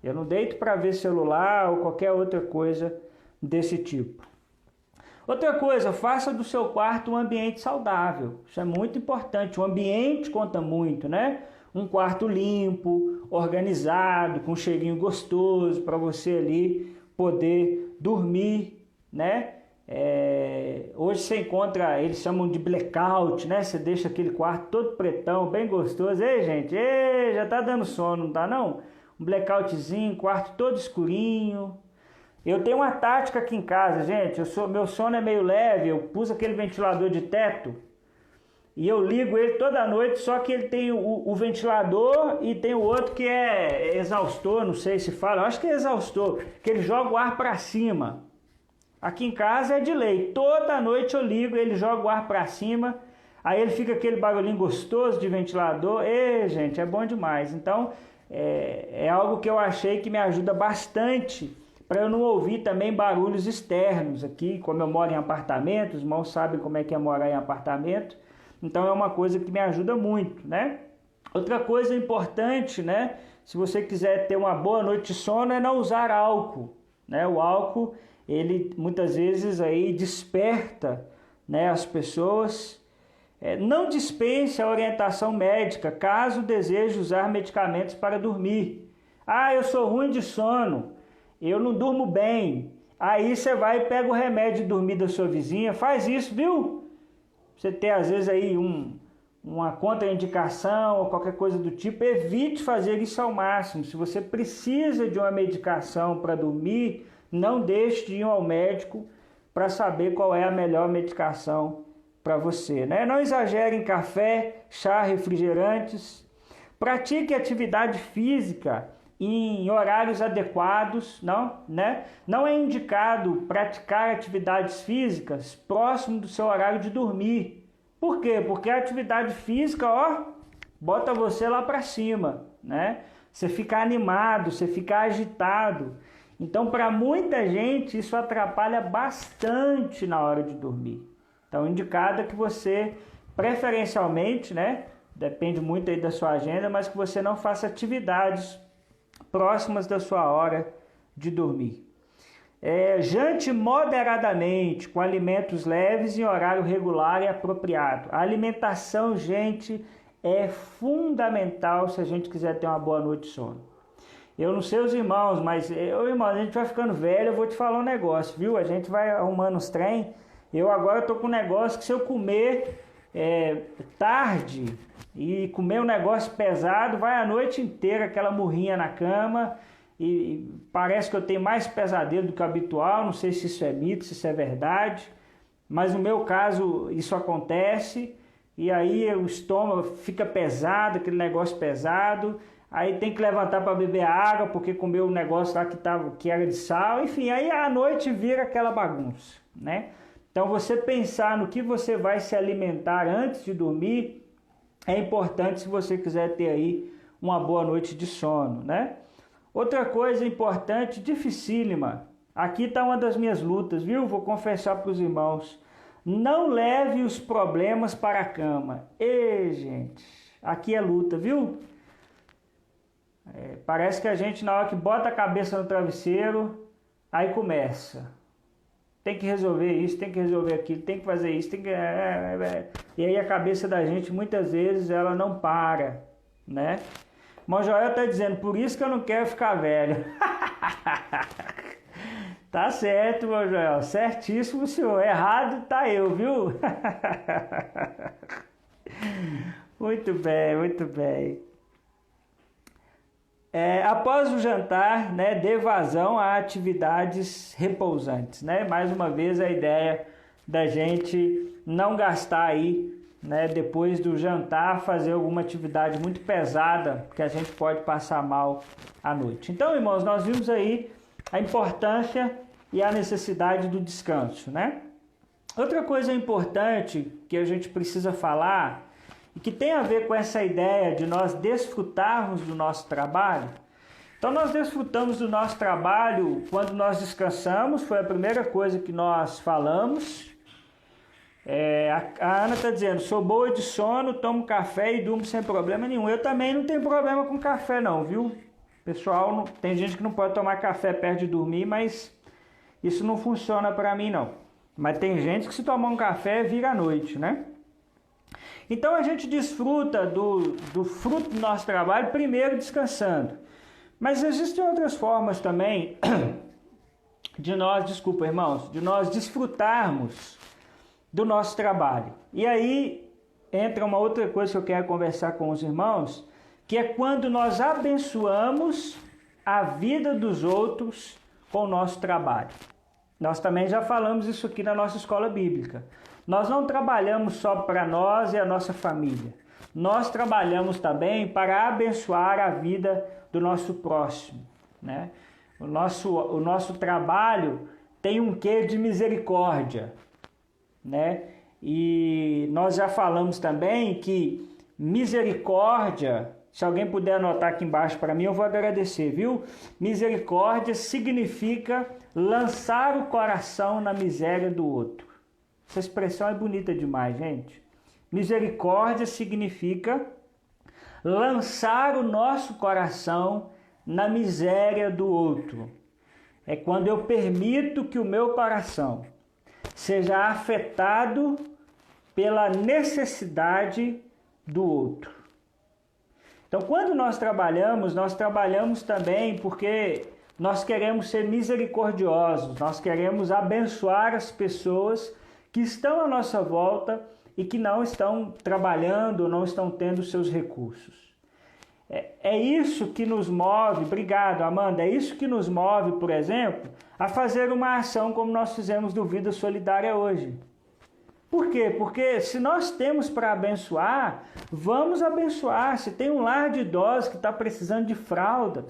Eu não deito para ver celular ou qualquer outra coisa desse tipo. Outra coisa, faça do seu quarto um ambiente saudável. Isso é muito importante. O ambiente conta muito, né? Um quarto limpo, organizado, com um cheirinho gostoso para você ali poder dormir, né? Hoje você encontra, eles chamam de blackout, né? Você deixa aquele quarto todo pretão, bem gostoso. Ei, gente, já tá dando sono, não tá não? Um blackoutzinho, quarto todo escurinho. Eu tenho uma tática aqui em casa, gente. Meu sono é meio leve, eu pus aquele ventilador de teto e eu ligo ele toda noite, só que ele tem o ventilador e tem o outro que é exaustor, não sei se fala, eu acho que é exaustor, que ele joga o ar para cima. Aqui em casa é de lei, toda noite eu ligo, ele joga o ar para cima, aí ele fica aquele barulhinho gostoso de ventilador. Gente, é bom demais. Então, é algo que eu achei que me ajuda bastante para eu não ouvir também barulhos externos aqui. Como eu moro em apartamento, os irmãos sabem como é que é morar em apartamento, então é uma coisa que me ajuda muito, né? Outra coisa importante, né? Se você quiser ter uma boa noite de sono, é não usar álcool, né? O álcool, ele muitas vezes aí desperta, né, as pessoas. Não dispense a orientação médica caso deseje usar medicamentos para dormir. Eu sou ruim de sono, eu não durmo bem. Aí você vai e pega o remédio de dormir da sua vizinha, faz isso, viu? Você ter às vezes aí uma contraindicação ou qualquer coisa do tipo, evite fazer isso ao máximo. Se você precisa de uma medicação para dormir, não deixe de ir ao médico para saber qual é a melhor medicação para você, né? Não exagere em café, chá, refrigerantes. Pratique atividade física em horários adequados, não, né? Não é indicado praticar atividades físicas próximo do seu horário de dormir. Por quê? Porque a atividade física, bota você lá para cima, né? Você fica animado, você fica agitado. Então, para muita gente, isso atrapalha bastante na hora de dormir. Então, indicado é que você, preferencialmente, né? Depende muito aí da sua agenda, mas que você não faça atividades próximas da sua hora de dormir. Jante moderadamente, com alimentos leves em horário regular e apropriado. A alimentação, gente, é fundamental se a gente quiser ter uma boa noite de sono. Eu não sei os irmãos, mas irmão, a gente vai ficando velho, eu vou te falar um negócio, viu? A gente vai arrumando os trem. Eu agora tô com um negócio que, se eu comer tarde e comer um negócio pesado, vai a noite inteira aquela murrinha na cama e parece que eu tenho mais pesadelo do que o habitual. Não sei se isso é mito, se isso é verdade, mas no meu caso isso acontece e aí o estômago fica pesado, aquele negócio pesado, aí tem que levantar para beber água porque comeu um negócio lá que era de sal, enfim, aí à noite vira aquela bagunça, né? Então, você pensar no que você vai se alimentar antes de dormir é importante se você quiser ter aí uma boa noite de sono, né? Outra coisa importante, dificílima, aqui está uma das minhas lutas, viu? Vou confessar para os irmãos. Não leve os problemas para a cama. Gente, aqui é luta, viu? Parece que a gente, na hora que bota a cabeça no travesseiro, aí começa. tem que resolver isso, tem que resolver aquilo, tem que fazer isso, tem que... E aí a cabeça da gente, muitas vezes, ela não para, né? Mas o Joel está dizendo, por isso que eu não quero ficar velho. Tá certo, meu Joel, certíssimo, senhor. Errado tá eu, viu? Muito bem, muito bem. Após o jantar, né, dê vazão a atividades repousantes, né? Mais uma vez a ideia da gente não gastar aí, né, depois do jantar, fazer alguma atividade muito pesada, que a gente pode passar mal à noite. Então, irmãos, nós vimos aí a importância e a necessidade do descanso, né? Outra coisa importante que a gente precisa falar e que tem a ver com essa ideia de nós desfrutarmos do nosso trabalho. Então, nós desfrutamos do nosso trabalho quando nós descansamos, foi a primeira coisa que nós falamos. A Ana está dizendo, sou boa de sono, tomo café e durmo sem problema nenhum. Eu também não tenho problema com café não, viu? Pessoal, tem gente que não pode tomar café perto de dormir, mas isso não funciona para mim não. Mas tem gente que se tomar um café vira a noite, né? Então a gente desfruta do fruto do nosso trabalho primeiro descansando. Mas existem outras formas também de nós, desculpa irmãos, de nós desfrutarmos do nosso trabalho. E aí entra uma outra coisa que eu quero conversar com os irmãos, que é quando nós abençoamos a vida dos outros com o nosso trabalho. Nós também já falamos isso aqui na nossa escola bíblica. Nós não trabalhamos só para nós e a nossa família. Nós trabalhamos também para abençoar a vida do nosso próximo, né? O nosso trabalho tem um quê de misericórdia, né? E nós já falamos também que misericórdia, se alguém puder anotar aqui embaixo para mim, eu vou agradecer, viu? Misericórdia significa lançar o coração na miséria do outro. Essa expressão é bonita demais, gente. Misericórdia significa lançar o nosso coração na miséria do outro. É quando eu permito que o meu coração seja afetado pela necessidade do outro. Então, quando nós trabalhamos também porque nós queremos ser misericordiosos, nós queremos abençoar as pessoas que estão à nossa volta e que não estão trabalhando, não estão tendo seus recursos. É isso que nos move, obrigado Amanda, é isso que nos move, por exemplo, a fazer uma ação como nós fizemos do Vida Solidária hoje. Por quê? Porque se nós temos para abençoar, vamos abençoar. Se tem um lar de idosos que está precisando de fraldas,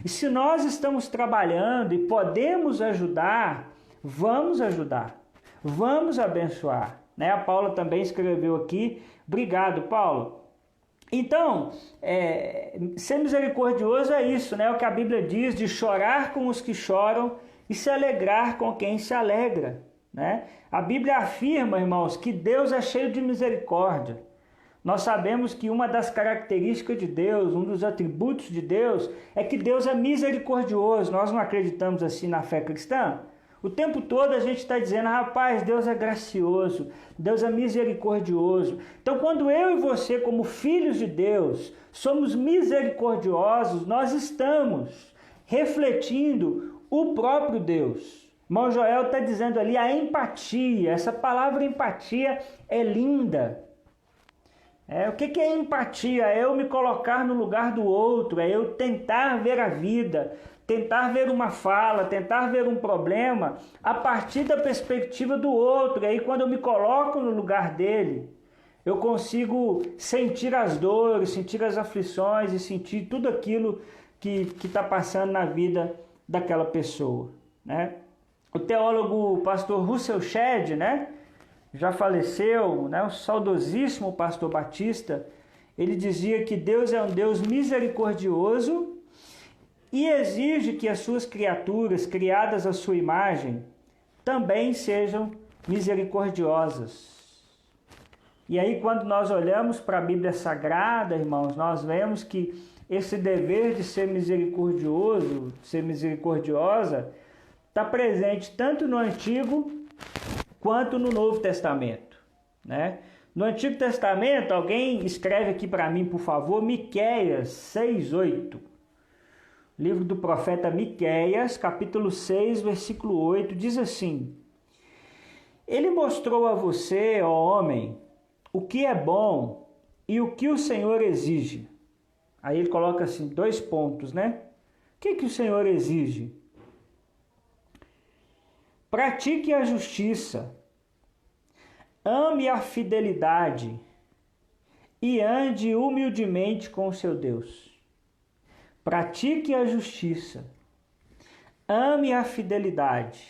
e se nós estamos trabalhando e podemos ajudar, vamos ajudar. Vamos abençoar, né? A Paula também escreveu aqui. Obrigado, Paulo. Então, ser misericordioso é isso, né? O que a Bíblia diz de chorar com os que choram e se alegrar com quem se alegra, né? A Bíblia afirma, irmãos, que Deus é cheio de misericórdia. Nós sabemos que uma das características de Deus, um dos atributos de Deus, é que Deus é misericordioso. Nós não acreditamos assim na fé cristã? O tempo todo a gente está dizendo, rapaz, Deus é gracioso, Deus é misericordioso. Então, quando eu e você, como filhos de Deus, somos misericordiosos, nós estamos refletindo o próprio Deus. Irmão Joel está dizendo ali a empatia. Essa palavra empatia é linda. O que é empatia? É eu me colocar no lugar do outro, é eu tentar ver a vida, tentar ver uma fala, tentar ver um problema a partir da perspectiva do outro. E aí quando eu me coloco no lugar dele, eu consigo sentir as dores, sentir as aflições e sentir tudo aquilo que está passando na vida daquela pessoa, né? O teólogo pastor Russell Shedd, né, já faleceu, né, o saudosíssimo pastor Batista, ele dizia que Deus é um Deus misericordioso e exige que as suas criaturas, criadas à sua imagem, também sejam misericordiosas. E aí, quando nós olhamos para a Bíblia Sagrada, irmãos, nós vemos que esse dever de ser misericordioso, ser misericordiosa, está presente tanto no Antigo quanto no Novo Testamento, né? No Antigo Testamento, alguém escreve aqui para mim, por favor, Miqueias 6:8. Livro do profeta Miqueias, capítulo 6, versículo 8, diz assim: Ele mostrou a você, ó homem, o que é bom e o que o Senhor exige. Aí ele coloca assim, 2 pontos, né? O que o Senhor exige? Pratique a justiça, ame a fidelidade e ande humildemente com o seu Deus. Pratique a justiça, ame a fidelidade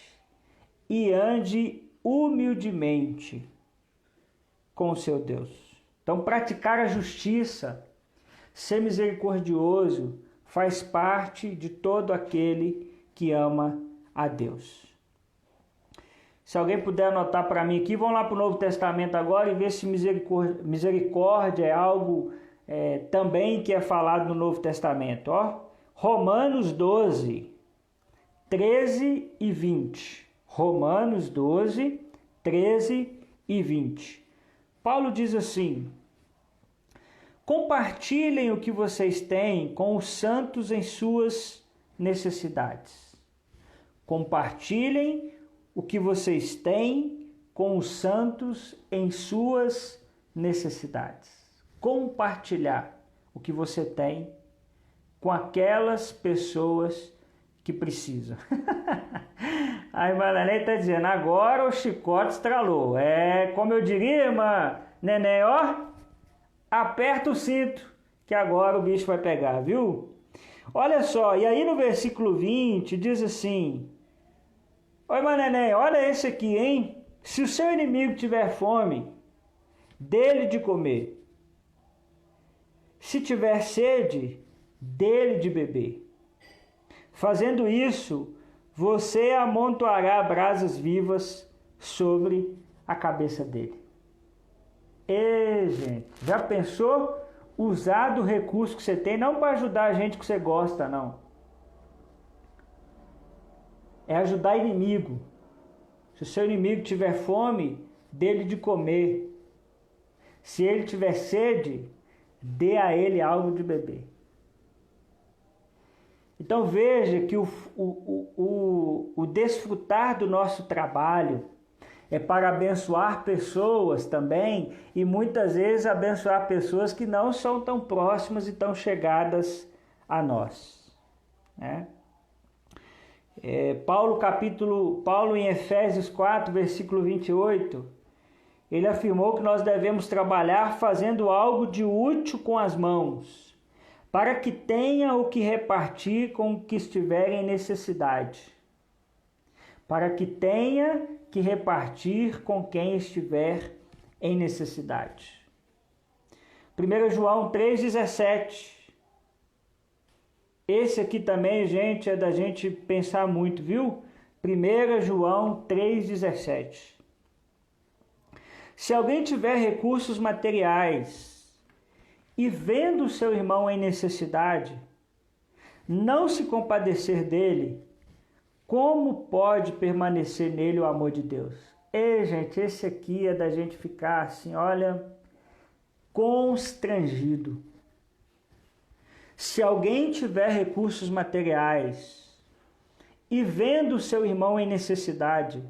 e ande humildemente com o seu Deus. Então, praticar a justiça, ser misericordioso, faz parte de todo aquele que ama a Deus. Se alguém puder anotar para mim aqui, vamos lá para o Novo Testamento agora e ver se misericórdia é algo também que é falado no Novo Testamento. Ó, Romanos 12, 13 e 20. Romanos 12, 13 e 20. Paulo diz assim: compartilhem o que vocês têm com os santos em suas necessidades. Compartilhem o que vocês têm com os santos em suas necessidades. Compartilhar o que você tem com aquelas pessoas que precisam. A irmã Neném está dizendo, agora o chicote estralou. Como eu diria, irmã Neném, ó, aperta o cinto, que agora o bicho vai pegar, viu? Olha só, e aí no versículo 20 diz assim: oi, irmã Neném, olha esse aqui, hein? Se o seu inimigo tiver fome, dê-lhe de comer. Se tiver sede, dê-lhe de beber. Fazendo isso, você amontoará brasas vivas sobre a cabeça dele. Gente, já pensou usar do recurso que você tem, não para ajudar a gente que você gosta, não. É ajudar inimigo. Se o seu inimigo tiver fome, dê-lhe de comer. Se ele tiver sede, dê a ele algo de beber. Então veja que o desfrutar do nosso trabalho é para abençoar pessoas também, e muitas vezes abençoar pessoas que não são tão próximas e tão chegadas a nós, né? Paulo em Efésios 4, versículo 28, ele afirmou que nós devemos trabalhar fazendo algo de útil com as mãos, para que tenha o que repartir com o que estiver em necessidade. Para que tenha que repartir com quem estiver em necessidade. 1 João 3,17. Esse aqui também, gente, é da gente pensar muito, viu? 1 João 3,17. Se alguém tiver recursos materiais e vendo o seu irmão em necessidade, não se compadecer dele, como pode permanecer nele o amor de Deus? Gente, esse aqui é da gente ficar assim, olha, constrangido. Se alguém tiver recursos materiais e vendo o seu irmão em necessidade,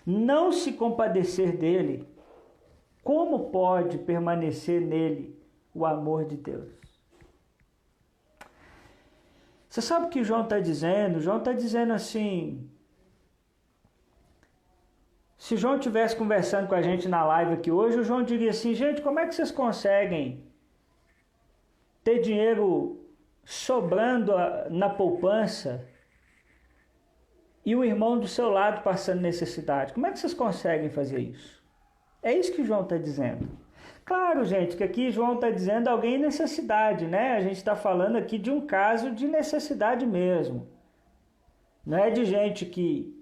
não se compadecer dele, como pode permanecer nele o amor de Deus? Você sabe o que João está dizendo? João está dizendo assim, se João estivesse conversando com a gente na live aqui hoje, o João diria assim, gente, como é que vocês conseguem ter dinheiro sobrando na poupança e o irmão do seu lado passando necessidade? Como é que vocês conseguem fazer isso? É isso que João está dizendo. Claro, gente, que aqui João está dizendo alguém em necessidade, né? A gente está falando aqui de um caso de necessidade mesmo. Não é de gente que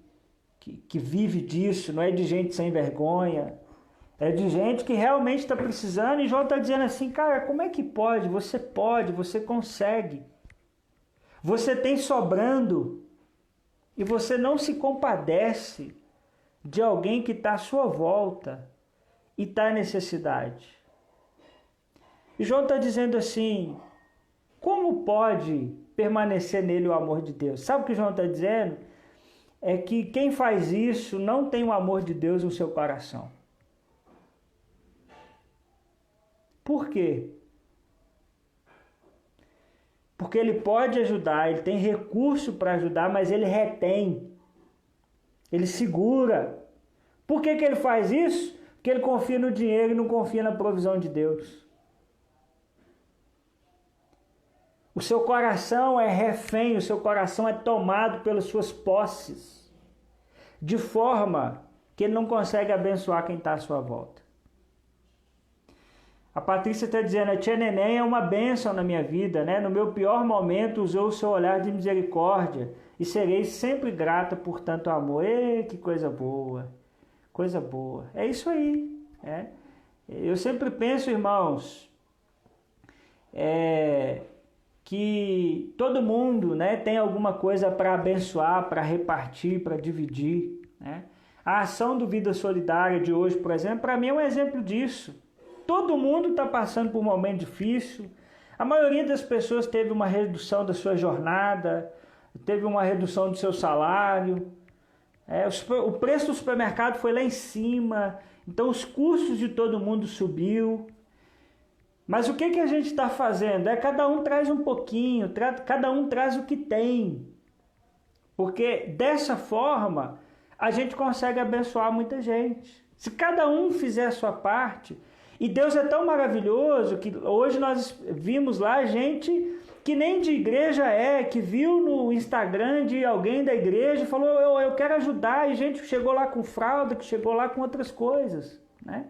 vive disso, não é de gente sem vergonha. É de gente que realmente está precisando, e João está dizendo assim, cara, como é que pode? Você consegue. Você tem sobrando. e você não se compadece de alguém que está à sua volta e está em necessidade. E João está dizendo assim, como pode permanecer nele o amor de Deus? Sabe o que João está dizendo? É que quem faz isso não tem o amor de Deus no seu coração. Por quê? Porque ele pode ajudar, ele tem recurso para ajudar, mas ele retém. Ele segura. Por que ele faz isso? Porque ele confia no dinheiro e não confia na provisão de Deus. O seu coração é refém, o seu coração é tomado pelas suas posses, de forma que ele não consegue abençoar quem está à sua volta. A Patrícia está dizendo, a tia Neném é uma bênção na minha vida, né? No meu pior momento usou o seu olhar de misericórdia e serei sempre grata por tanto amor. Ei, que coisa boa, coisa boa. É isso aí, né? Eu sempre penso, irmãos, que todo mundo, né, tem alguma coisa para abençoar, para repartir, para dividir, né? A ação do Vida Solidária de hoje, por exemplo, para mim é um exemplo disso. Todo mundo está passando por um momento difícil. A maioria das pessoas teve uma redução da sua jornada, teve uma redução do seu salário. O preço do supermercado foi lá em cima. Então os custos de todo mundo subiu. Mas o que a gente está fazendo? Cada um traz um pouquinho, cada um traz o que tem. Porque dessa forma a gente consegue abençoar muita gente. Se cada um fizer a sua parte... E Deus é tão maravilhoso que hoje nós vimos lá gente que nem de igreja que viu no Instagram de alguém da igreja e falou, eu quero ajudar, e gente que chegou lá com fralda, que chegou lá com outras coisas, né?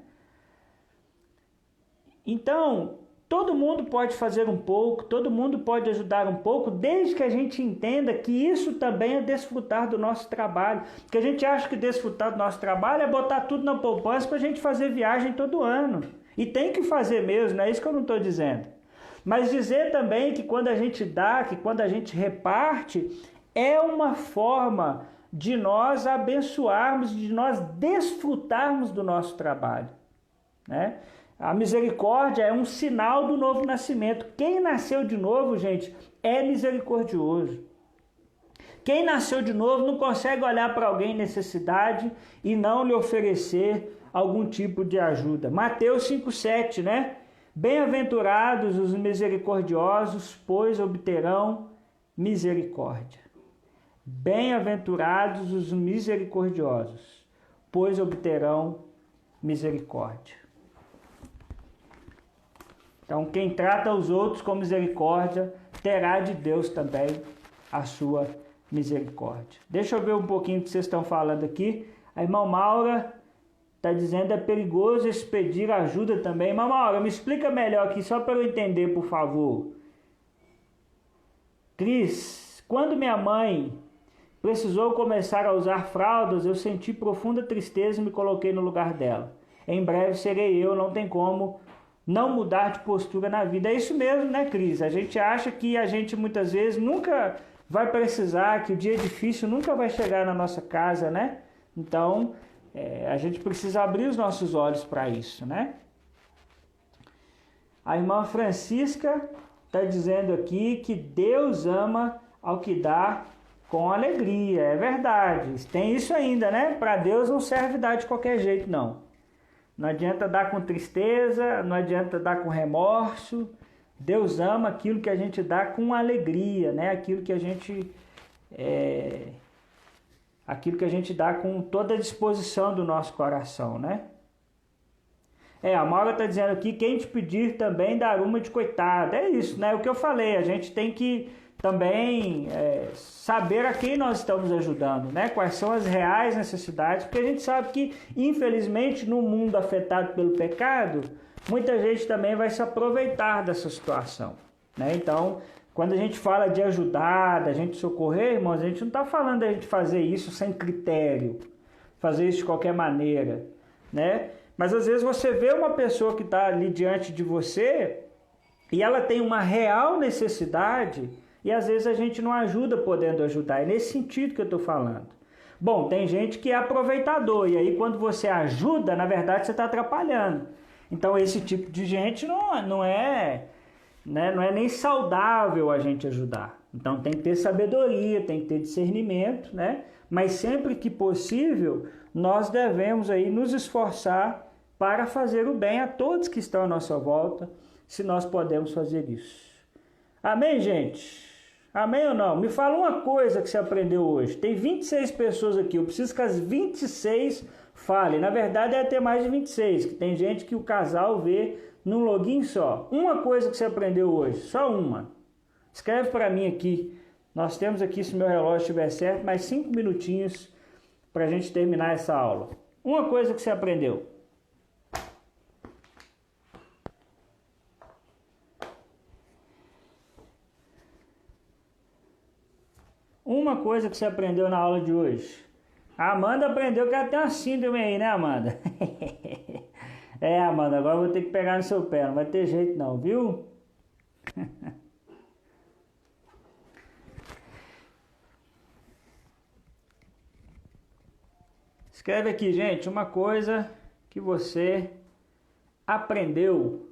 Então, todo mundo pode fazer um pouco, todo mundo pode ajudar um pouco, desde que a gente entenda que isso também é desfrutar do nosso trabalho. Porque a gente acha que desfrutar do nosso trabalho é botar tudo na poupança para a gente fazer viagem todo ano. E tem que fazer mesmo, não é isso que eu não estou dizendo. Mas dizer também que quando a gente dá, que quando a gente reparte, é uma forma de nós abençoarmos, de nós desfrutarmos do nosso trabalho, né? A misericórdia é um sinal do novo nascimento. Quem nasceu de novo, gente, é misericordioso. Quem nasceu de novo não consegue olhar para alguém em necessidade e não lhe oferecer algum tipo de ajuda. Mateus 5,7, né? Bem-aventurados os misericordiosos, pois obterão misericórdia. Bem-aventurados os misericordiosos, pois obterão misericórdia. Então, quem trata os outros com misericórdia, terá de Deus também a sua misericórdia. Deixa eu ver um pouquinho o que vocês estão falando aqui. A irmã Maura está dizendo, é perigoso expedir ajuda também. Irmã Maura, me explica melhor aqui, só para eu entender, por favor. Cris, quando minha mãe precisou começar a usar fraldas, eu senti profunda tristeza e me coloquei no lugar dela. Em breve serei eu, não tem como não mudar de postura na vida. É isso mesmo, né, Cris? A gente acha que a gente muitas vezes nunca vai precisar, que o dia difícil nunca vai chegar na nossa casa, né? Então, a gente precisa abrir os nossos olhos para isso, né? A irmã Francisca está dizendo aqui que Deus ama ao que dá com alegria. É verdade. Tem isso ainda, né? Para Deus não serve dar de qualquer jeito, não. Não adianta dar com tristeza, não adianta dar com remorso. Deus ama aquilo que a gente dá com alegria, né? Aquilo que a gente dá com toda a disposição do nosso coração, né? A Maura está dizendo aqui, quem te pedir também dar uma de coitada. É isso, né? O que eu falei, a gente tem que também saber a quem nós estamos ajudando, né? Quais são as reais necessidades, porque a gente sabe que, infelizmente, no mundo afetado pelo pecado, muita gente também vai se aproveitar dessa situação, né? Então, quando a gente fala de ajudar, da gente socorrer, irmãos, a gente não está falando da gente fazer isso sem critério, fazer isso de qualquer maneira, né? Mas às vezes você vê uma pessoa que está ali diante de você e ela tem uma real necessidade e às vezes a gente não ajuda podendo ajudar. É nesse sentido que eu estou falando. Bom, tem gente que é aproveitador, e aí quando você ajuda, na verdade você está atrapalhando. Então esse tipo de gente não é nem saudável a gente ajudar. Então tem que ter sabedoria, tem que ter discernimento, né? Mas sempre que possível, nós devemos aí nos esforçar para fazer o bem a todos que estão à nossa volta, se nós podemos fazer isso. Amém, gente? Amém ou não? Me fala uma coisa que você aprendeu hoje. Tem 26 pessoas aqui, eu preciso que as 26 falem. Na verdade, é ter mais de 26, que tem gente que o casal vê num login só. Uma coisa que você aprendeu hoje, só uma. Escreve para mim aqui. Nós temos aqui, se meu relógio estiver certo, mais 5 minutinhos para a gente terminar essa aula. Uma coisa que você aprendeu. Uma coisa que você aprendeu na aula de hoje. A Amanda aprendeu que ela tem uma síndrome aí, né, Amanda? É, Amanda, agora eu vou ter que pegar no seu pé. Não vai ter jeito não, viu? Escreve aqui, gente, uma coisa que você aprendeu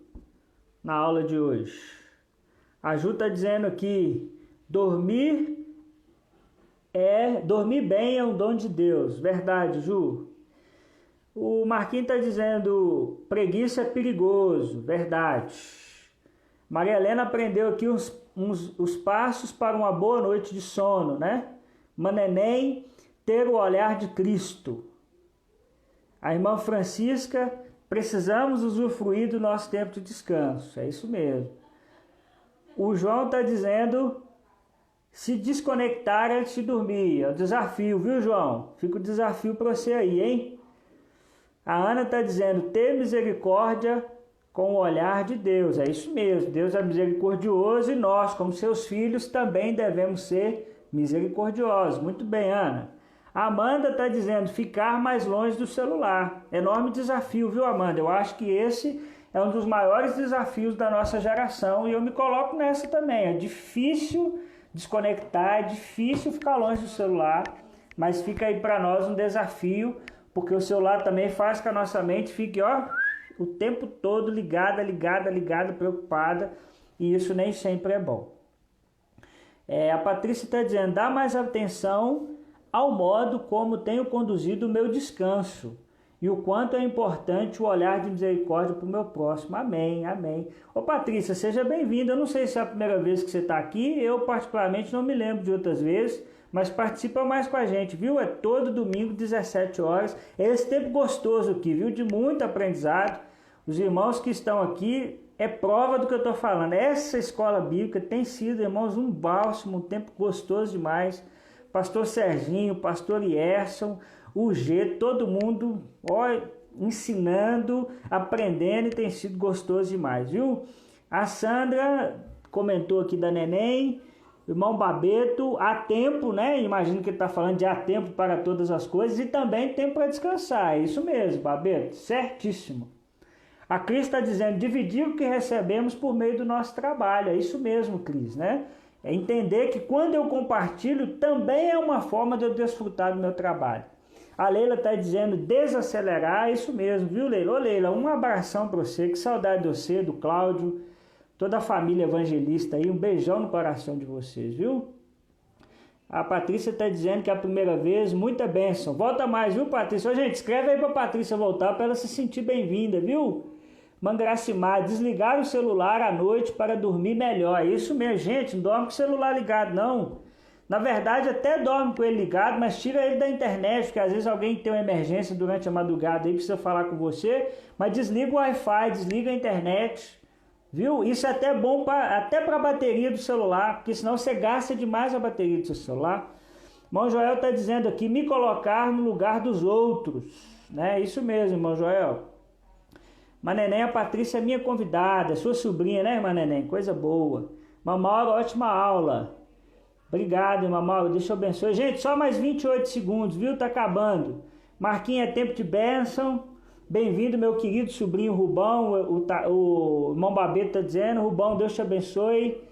na aula de hoje. A Ju está dizendo aqui, dormir bem é um dom de Deus. Verdade, Ju. O Marquinhos está dizendo, preguiça é perigoso. Verdade. Maria Helena aprendeu aqui os passos para uma boa noite de sono, né? Maneném, ter o olhar de Cristo. A irmã Francisca, precisamos usufruir do nosso tempo de descanso. É isso mesmo. O João está dizendo, se desconectar antes de dormir. É um desafio, viu, João? Fica o desafio para você aí, hein? A Ana está dizendo, ter misericórdia com o olhar de Deus. É isso mesmo. Deus é misericordioso e nós, como seus filhos, também devemos ser misericordiosos. Muito bem, Ana. A Amanda está dizendo, ficar mais longe do celular. Enorme desafio, viu, Amanda? Eu acho que esse é um dos maiores desafios da nossa geração e eu me coloco nessa também. É difícil desconectar, é difícil ficar longe do celular, mas fica aí para nós um desafio, porque o celular também faz que a nossa mente fique, o tempo todo ligada, preocupada, e isso nem sempre é bom. A Patrícia está dizendo, dá mais atenção ao modo como tenho conduzido o meu descanso e o quanto é importante o olhar de misericórdia para o meu próximo. Amém, amém. Ô Patrícia, seja bem-vinda. Eu não sei se é a primeira vez que você está aqui, eu particularmente não me lembro de outras vezes, mas participa mais com a gente, viu? É todo domingo, 17 horas. É esse tempo gostoso aqui, viu? De muito aprendizado. Os irmãos que estão aqui, é prova do que eu estou falando. Essa escola bíblica tem sido, irmãos, um bálsamo, um tempo gostoso demais. Pastor Serginho, pastor Ierson, o G, todo mundo ensinando, aprendendo e tem sido gostoso demais, viu? A Sandra comentou aqui da Neném, irmão Babeto, há tempo, né? Imagino que ele está falando de há tempo para todas as coisas e também tempo para descansar, é isso mesmo, Babeto, certíssimo. A Cris está dizendo, dividir o que recebemos por meio do nosso trabalho, é isso mesmo, Cris, né? É entender que quando eu compartilho, também é uma forma de eu desfrutar do meu trabalho. A Leila está dizendo desacelerar, é isso mesmo, viu, Leila? Ô, Leila, um abração para você, que saudade de você, do Cláudio, toda a família evangelista aí, um beijão no coração de vocês, viu? A Patrícia está dizendo que é a primeira vez, muita bênção. Volta mais, viu, Patrícia? Ô, gente, escreve aí para a Patrícia voltar, para ela se sentir bem-vinda, viu? Mangracimar, desligar o celular à noite para dormir melhor. Isso mesmo, gente, não dorme com o celular ligado, não. Na verdade, até dorme com ele ligado, mas tira ele da internet, porque às vezes alguém tem uma emergência durante a madrugada e precisa falar com você, mas desliga o Wi-Fi, desliga a internet, viu? Isso é até bom até para a bateria do celular, porque senão você gasta demais a bateria do seu celular. Irmão Joel está dizendo aqui, me colocar no lugar dos outros, né? Isso mesmo, irmão Joel. Maneném, a Patrícia é minha convidada, sua sobrinha, né, irmã Neném? Coisa boa. Mamaura, ótima aula. Obrigado, irmã Maura, Deus te abençoe. Gente, só mais 28 segundos, viu? Tá acabando. Marquinhos, é tempo de bênção. Bem-vindo, meu querido sobrinho Rubão. O irmão Babeto tá dizendo, Rubão, Deus te abençoe.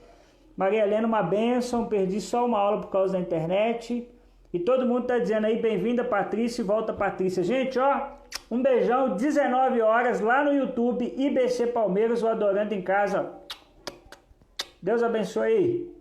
Maria Helena, uma bênção. Perdi só uma aula por causa da internet. E todo mundo tá dizendo aí, bem-vinda Patrícia e volta Patrícia. Gente, ó, um beijão, 19 horas lá no YouTube, IBC Palmeiras, o Adorando em Casa. Deus abençoe aí.